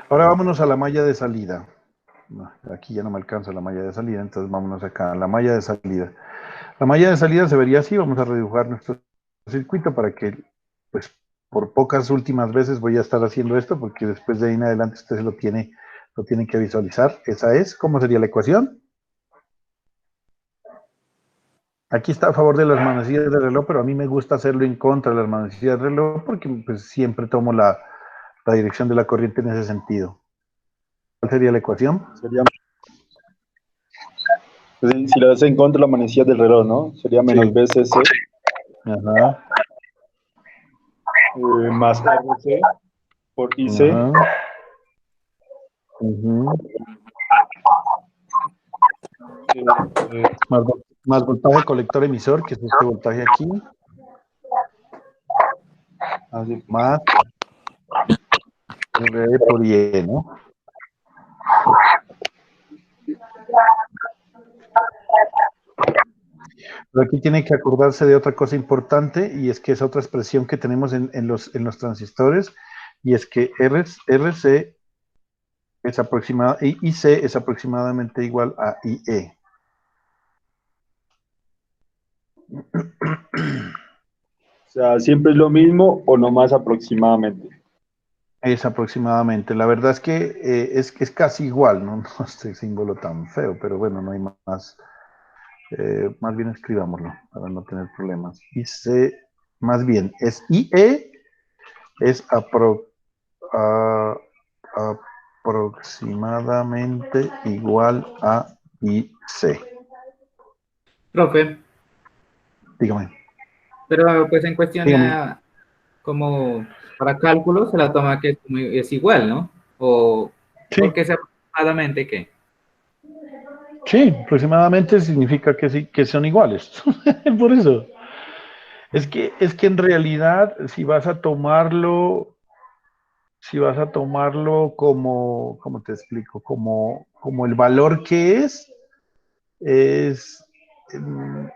Ahora vámonos a la malla de salida. No, aquí ya no me alcanza la malla de salida, entonces vámonos acá a la malla de salida. La malla de salida se vería así, vamos a redibujar nuestro circuito para que, pues, por pocas últimas veces voy a estar haciendo esto, porque después de ahí en adelante ustedes lo tienen que visualizar. Esa es, ¿cómo sería la ecuación? Aquí está a favor de las manecillas del reloj, pero a mí me gusta hacerlo en contra de las manecillas del reloj, porque pues, siempre tomo la dirección de la corriente en ese sentido. ¿Cuál sería la ecuación? Sería, pues, si lo haces en contra de la manecilla del reloj, ¿no? Sería menos Sí. BCC Ajá. más RC por IC. Ajá. Más voltaje colector emisor, que es este voltaje aquí. Así. Más RE por IE, ¿no? Pero aquí tiene que acordarse de otra cosa importante, y es que es otra expresión que tenemos en los transistores, y es que RC es IC es aproximadamente igual a IE. O sea, siempre es lo mismo o no más aproximadamente. Es aproximadamente. La verdad es que es casi igual, ¿no? No este símbolo tan feo, pero bueno, no hay más. Más bien escribámoslo para no tener problemas. IC, más bien, es IE, es aproximadamente igual a IC. Profe, Dígame. pero pues en cuestión Dígame. como para cálculos se la toma que es igual, ¿no? O Sí. porque se aproximadamente qué? Sí, aproximadamente significa que sí, que son iguales. Por eso. Es que en realidad, si vas a tomarlo como, ¿cómo te explico? Como el valor que es,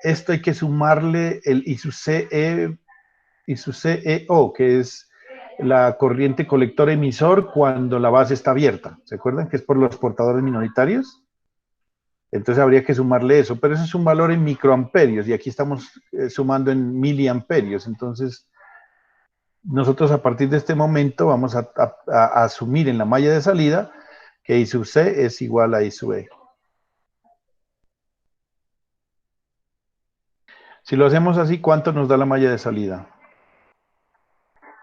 esto hay que sumarle el y su CEO, que es la corriente colector emisor cuando la base está abierta. ¿Se acuerdan que es por los portadores minoritarios? Entonces habría que sumarle eso, pero eso es un valor en microamperios y aquí estamos sumando en miliamperios. Entonces, nosotros a partir de este momento vamos a asumir en la malla de salida que I sub C es igual a I sub E. Si lo hacemos así, ¿cuánto nos da la malla de salida?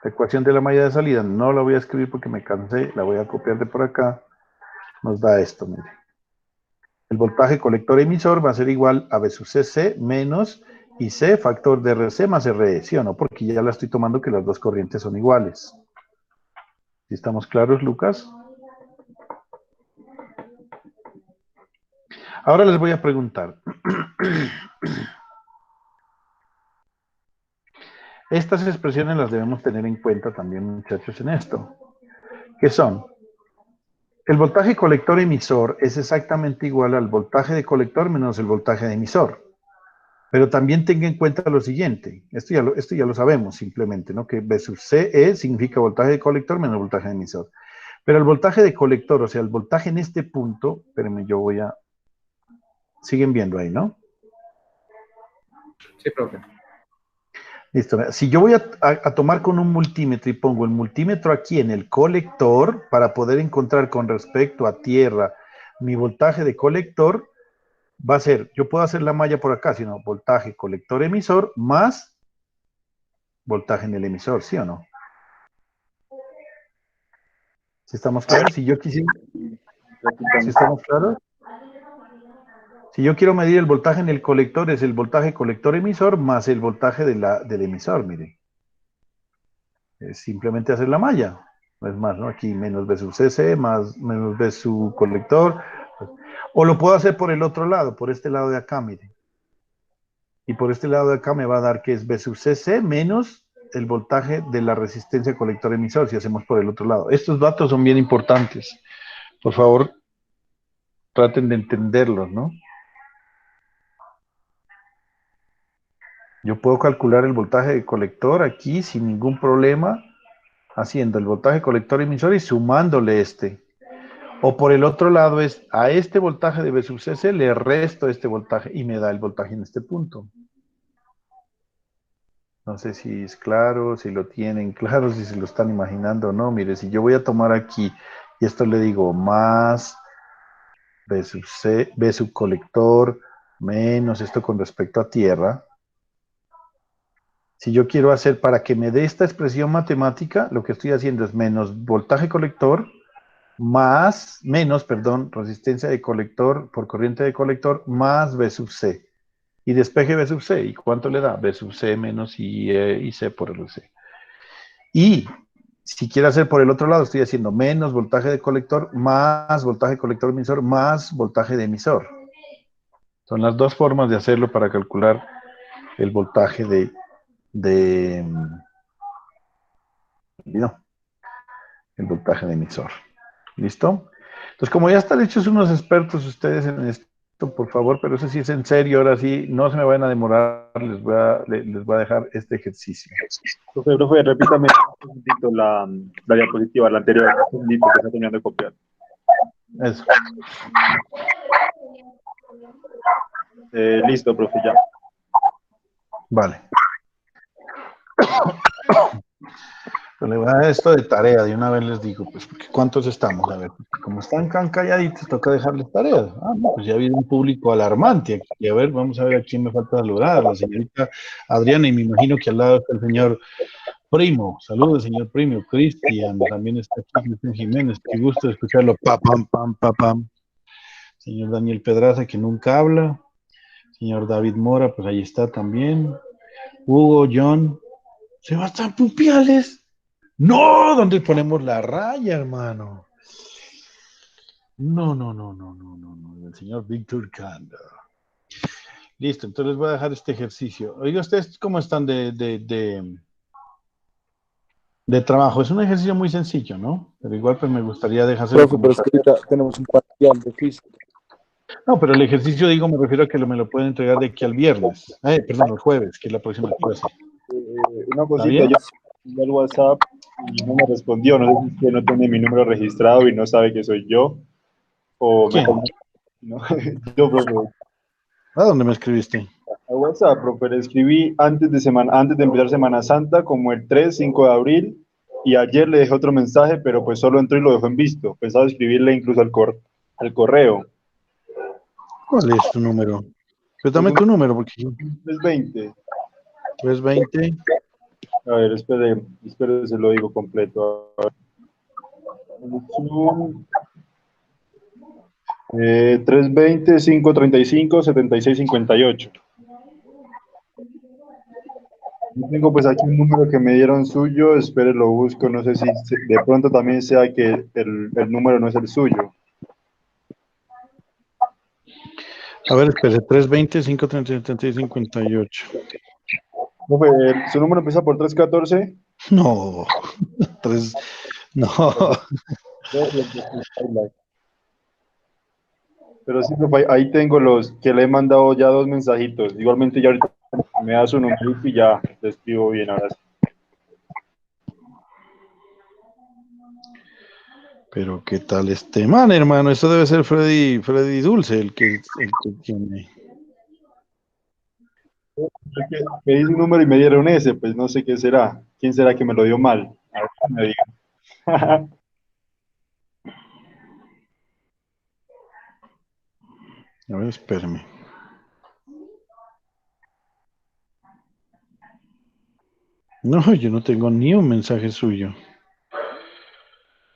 La ecuación de la malla de salida no la voy a escribir porque me cansé, la voy a copiar de por acá. Nos da esto, mire. El voltaje colector emisor va a ser igual a B sub CC menos IC factor de RC más RE, ¿sí o no? Porque ya la estoy tomando que las dos corrientes son iguales. ¿Sí estamos claros, Lucas? Ahora les voy a preguntar. Estas expresiones las debemos tener en cuenta también, muchachos, en esto. ¿Qué son? El voltaje colector emisor es exactamente igual al voltaje de colector menos el voltaje de emisor. Pero también tenga en cuenta lo siguiente, esto ya lo sabemos simplemente, ¿no? Que B sub CE significa voltaje de colector menos voltaje de emisor. Pero el voltaje de colector, o sea, el voltaje en este punto, espérenme, siguen viendo ahí, ¿no? Sí, profe. Listo, si yo voy a tomar con un multímetro y pongo el multímetro aquí en el colector para poder encontrar con respecto a tierra mi voltaje de colector, va a ser, yo puedo hacer la malla por acá, sino voltaje colector emisor más voltaje en el emisor, ¿sí o no? ¿Sí estamos claros? Si yo quisiera, ¿sí estamos claros? Si yo quiero medir el voltaje en el colector, es el voltaje colector emisor más el voltaje del emisor, mire. Es simplemente hacer la malla. No es más, ¿no? Aquí menos B sub CC más menos B sub colector. O lo puedo hacer por el otro lado, por este lado de acá, mire. Y por este lado de acá me va a dar que es B sub CC menos el voltaje de la resistencia colector emisor, si hacemos por el otro lado. Estos datos son bien importantes. Por favor, traten de entenderlos, ¿no? Yo puedo calcular el voltaje de colector aquí sin ningún problema, haciendo el voltaje colector emisor y sumándole este. O por el otro lado es a este voltaje de B sub CC le resto este voltaje y me da el voltaje en este punto. No sé si es claro, si lo tienen claro, si se lo están imaginando o no. Mire, si yo voy a tomar aquí y esto le digo más B sub C, B sub colector menos esto con respecto a tierra. Si yo quiero hacer para que me dé esta expresión matemática, lo que estoy haciendo es menos voltaje colector menos, resistencia de colector por corriente de colector más B sub C. Y despeje B sub C. ¿Y cuánto le da? B sub C menos I C por el C. Y si quiero hacer por el otro lado, estoy haciendo menos voltaje de colector más voltaje de colector emisor más voltaje de emisor. Son las dos formas de hacerlo para calcular el voltaje el voltaje de emisor. ¿Listo? Entonces, como ya están hechos unos expertos ustedes en esto, por favor, pero eso sí es en serio, ahora sí, no se me vayan a demorar, les voy a dejar este ejercicio. Profe, repítame un segundito la diapositiva, la anterior, un segundito que está terminando de copiar. Eso. Listo, profe, ya. Vale. Le voy a dar esto de tarea, de una vez les digo, pues, porque ¿cuántos estamos? A ver, como están tan calladitos, toca dejarles tareas. Ah, no, pues ya viene un público alarmante aquí. Y a ver, vamos a ver a quién me falta saludar, la señorita Adriana, y me imagino que al lado está el señor Primo. Saludos, señor Primo. Cristian, también está aquí, Cristian Jiménez, qué gusto escucharlo. Pam, pam, pam, pam. Señor Daniel Pedraza, que nunca habla. Señor David Mora, pues ahí está también. Hugo, John. Sebastián Pupiales. No, ¿dónde ponemos la raya, hermano? No, el señor Víctor Cando. Listo, entonces les voy a dejar este ejercicio. Oiga, ¿ustedes cómo están de trabajo? Es un ejercicio muy sencillo, ¿no? Pero igual pues me gustaría dejárselo Profe, como pero es que ahorita tenemos un parcial de física. No, pero el ejercicio, digo, me refiero a que me lo pueden entregar de aquí al viernes. Perdón, el jueves, que es la próxima clase. Una ¿Está cosita, bien? yo envié al WhatsApp y no me respondió. No sé si usted no tiene mi número registrado y no sabe que soy yo. O me ¿Quién? no, yo, profe. ¿A dónde me escribiste? A WhatsApp, profe, le escribí antes de empezar Semana Santa, como el 3, 5 de abril, y ayer le dejé otro mensaje, pero pues solo entró y lo dejó en visto. Pensaba escribirle incluso al correo. ¿Cuál es tu número? Pues Es dame un tu número, porque 320. 320. A ver, espere, se lo digo completo. A ver. Son, 320-535-7658. Yo tengo pues aquí un número que me dieron suyo, espere, lo busco, no sé si de pronto también sea que el número no es el suyo. A ver, espere, 320-530-7658. Profe, ¿su número empieza por 314? No, tres, no. Pero sí, profe, ahí tengo los que le he mandado ya dos mensajitos. Igualmente ya ahorita me da su numerito y ya le escribo bien ahora sí. Pero qué tal este man, hermano. Eso debe ser Freddy Dulce, el que tiene. Pedí su número y me dieron ese, pues no sé qué será. ¿Quién será que me lo dio mal? A ver, me diga. A ver, espérame. No, yo no tengo ni un mensaje suyo.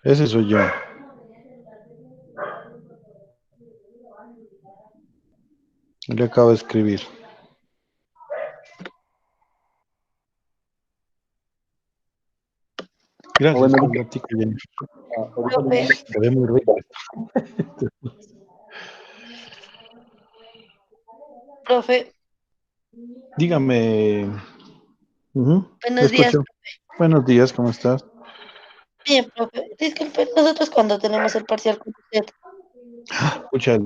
Ese soy yo. Le acabo de escribir. Gracias Bueno, por el ratico, Jennifer. ahorita le Profe, mando. Se ve muy rico. profe, Dígame. Ujú, le buenos días. escucho. Buenos días, ¿cómo estás? Bien, profe. Disculpe, nosotros cuando tenemos el parcial con usted. Escucha,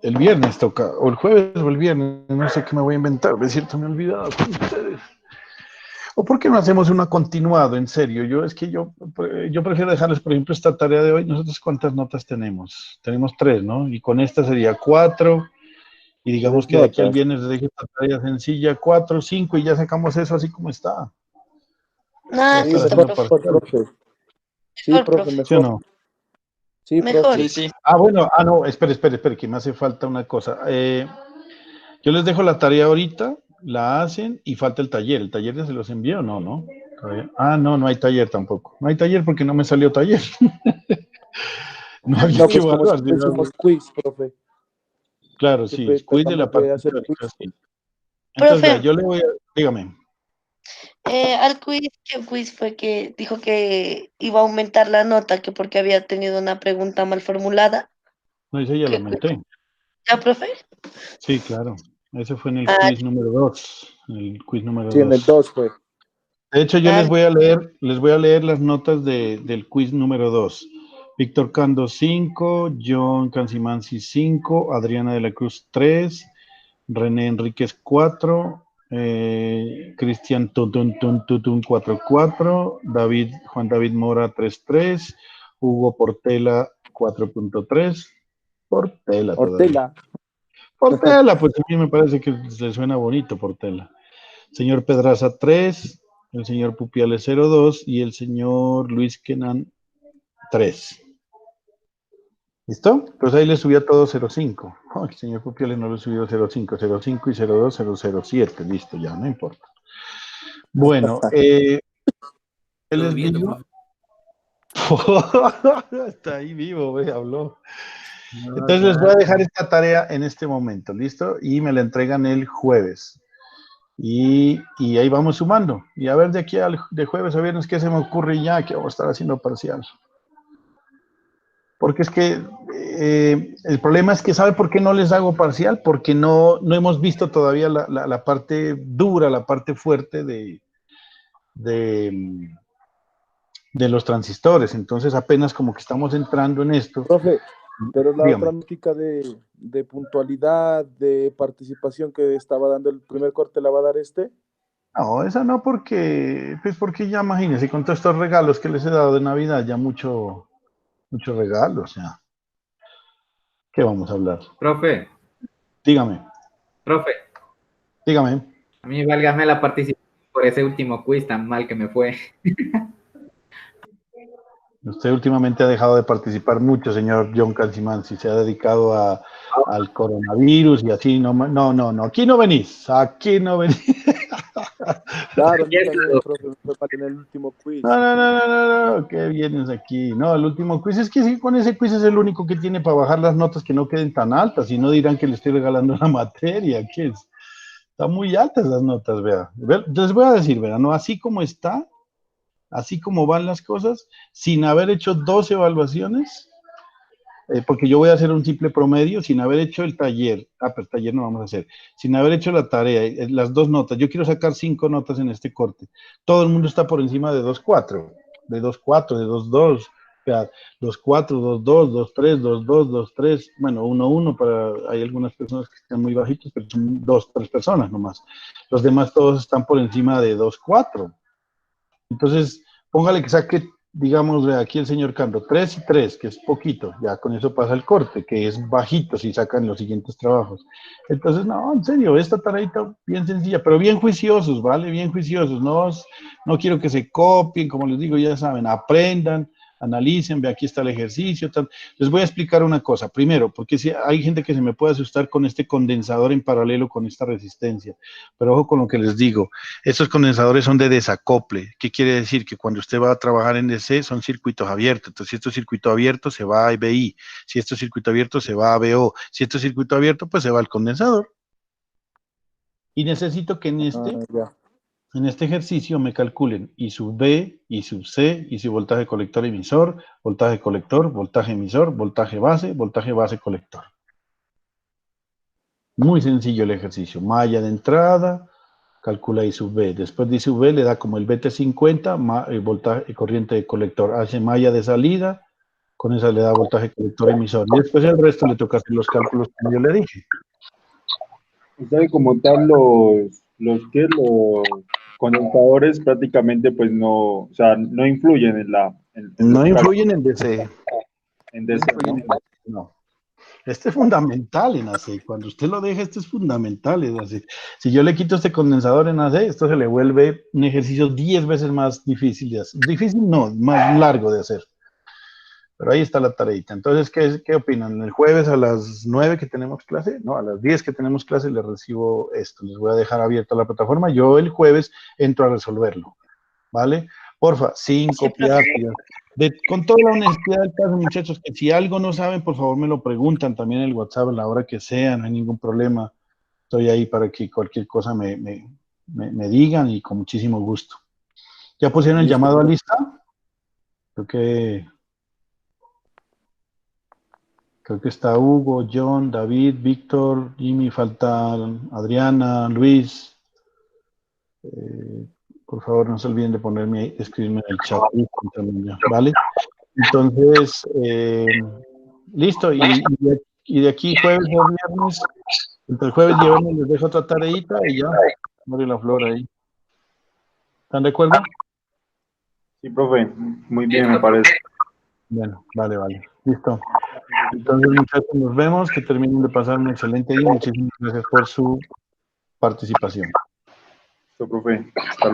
el viernes toca, o el jueves o el viernes, no sé qué me voy a inventar, de cierto me he olvidado con ustedes. ¿O por qué no hacemos una continuado, en serio? Yo prefiero dejarles, por ejemplo, esta tarea de hoy. Nosotros, ¿cuántas notas tenemos? Tenemos 3, ¿no? Y con esta sería 4. Y digamos 3 que de aquí al notas. viernes les dejo esta tarea sencilla, 4, 5, y ya sacamos eso así como está. Nada, Para así Sí, estar está haciendo mejor, mejor. parcial. profe. Sí, Mejor, profe, profe. ¿Sí o mejor. no? Sí, Mejor. profe. Sí, sí. Bueno, no, espere, que me hace falta una cosa. Yo les dejo la tarea ahorita, la hacen y falta el taller. ¿El taller ya se los envió? No, ¿no? Todavía. No hay taller tampoco. No hay taller porque no me salió taller. No Ah, había No, que pues como evaluar. siempre hicimos quiz, profe. Claro, sí, Siempre quiz de tratamos la de parte hacer teórica, quiz. sí. Entonces, vea, profe, yo le voy a, dígame, al quiz, ¿qué quiz fue que dijo que iba a aumentar la nota, que porque había tenido una pregunta mal formulada? no dice, ya lo ¿Qué quiz? aumenté. ¿Ya, profe? Sí, claro. Ese fue en el Ah, quiz número 2. El quiz número Sí, en el 2. 2 fue. De hecho, yo ah, les voy a leer las notas del quiz número 2. Víctor Cando 5, John Cancimansi 5, Adriana de la Cruz 3, René Enríquez 4, Cristian Tutun 4, Juan David Mora 3, Hugo Portela 4.3, Portela todavía. Hortela. Portela, pues a mí me parece que le suena bonito Portela. Señor Pedraza 3, el señor Pupiales 02 y el señor Luis Kenan 3. ¿Listo? Pues ahí le subí a todos 05. Ay, señor Pupiales no le subió 05, 05 y 02, 007. Listo, ya, no importa. Bueno, él es Durmiendo, vivo. profe. Está ahí vivo, habló. No, Entonces les voy a ya. dejar esta tarea en este momento, ¿listo? Y me la entregan el jueves. Y ahí vamos sumando. Y a ver de aquí de jueves a viernes qué se me ocurre ya que vamos a estar haciendo parcial. Porque es que el problema es que, ¿sabe por qué no les hago parcial? Porque no hemos visto todavía la parte dura, la parte fuerte de, de los transistores. Entonces apenas como que estamos entrando en esto. Profe, pero la Dígame. otra métrica de puntualidad, de participación que estaba dando el primer corte, ¿la va a dar este? No, esa no porque, pues porque ya imagínense, con todos estos regalos que les he dado de Navidad, ya mucho regalo, o sea, ¿qué vamos a hablar? Profe, Dígame, profe, dígame. a mí válgame la participación por ese último quiz tan mal que me fue. Usted últimamente ha dejado de participar mucho, señor John Calcimansi, se ha dedicado al coronavirus y así, no, aquí no venís. Claro, a mí también, profe, me fue mal en el último quiz. No, ¿qué vienes aquí? No, el último quiz es que sí, con ese quiz es el único que tiene para bajar las notas que no queden tan altas, y no dirán que le estoy regalando la materia, que es, están muy altas las notas, vea. Les voy a decir, vea, no, así como está, así como van las cosas, sin haber hecho 2 evaluaciones, porque yo voy a hacer un simple promedio, sin haber hecho el taller, pero el taller no vamos a hacer, sin haber hecho la tarea, las 2 notas, yo quiero sacar 5 notas en este corte, todo el mundo está por encima de 2.4, de 2.4, de 2.2, o sea, 2.4, 2.2, 2.3, 2.2, 2.3, bueno, 1.1, hay algunas personas que están muy bajitos, pero son 2, 3 personas nomás, los demás todos están por encima de 2.4, entonces póngale que saque, digamos, de aquí el señor Cando, 3 y 3, que es poquito, ya con eso pasa el corte, que es bajito si sacan los siguientes trabajos. Entonces, no, en serio, esta tareita bien sencilla, pero bien juiciosos, ¿vale? Bien juiciosos, no quiero que se copien, como les digo, ya saben, aprendan, analicen, ve, aquí está el ejercicio. Les voy a explicar una cosa, primero, porque si hay gente que se me puede asustar con este condensador en paralelo con esta resistencia, pero ojo con lo que les digo, estos condensadores son de desacople. ¿Qué quiere decir? Que cuando usted va a trabajar en DC son circuitos abiertos. Entonces, si esto es circuito abierto, se va a BI. Si esto es circuito abierto, se va a BO. Si esto es circuito abierto, pues se va al condensador. Y necesito que en este ejercicio me calculen I sub B, I sub C, I sub voltaje colector emisor, voltaje colector, voltaje emisor, voltaje base colector. Muy sencillo el ejercicio. Malla de entrada, calcula I sub B. Después de I sub B le da como el BT50, voltaje corriente de colector. Hace malla de salida, con esa le da voltaje colector emisor. Y después el resto le toca hacer los cálculos que yo le dije. ¿Sabe como tal los condensadores prácticamente pues no, o sea, no influyen en No influyen en DC. En DC, ¿no? No. Este es fundamental en AC. Cuando usted lo deja, esto es fundamental en AC. Si yo le quito este condensador en AC, esto se le vuelve un ejercicio 10 veces más difícil de hacer. Difícil no, más largo de hacer. Pero ahí está la tareita. Entonces, ¿qué opinan? ¿El jueves a las 9 que tenemos clase? No, a las 10 que tenemos clase les recibo esto. Les voy a dejar abierta la plataforma. Yo el jueves entro a resolverlo. ¿Vale? Porfa, sin copiar. Con toda la honestidad del caso, muchachos, que si algo no saben, por favor me lo preguntan también en el WhatsApp a la hora que sea, no hay ningún problema. Estoy ahí para que cualquier cosa me digan y con muchísimo gusto. ¿Ya pusieron el llamado a lista? Creo que está Hugo, John, David, Víctor, Jimmy, falta Adriana, Luis. Por favor, no se olviden de escribirme en el chat, ¿vale? Entonces, listo, y de aquí jueves o viernes, entre el jueves y viernes les dejo otra tareita y ya, muere la flor ahí. ¿Están de acuerdo? Sí, profe, muy bien me parece. Bueno, vale, listo. Entonces, muchachos, nos vemos, que terminen de pasar un excelente día. Muchísimas gracias por su participación. Listo, profe. Hasta luego.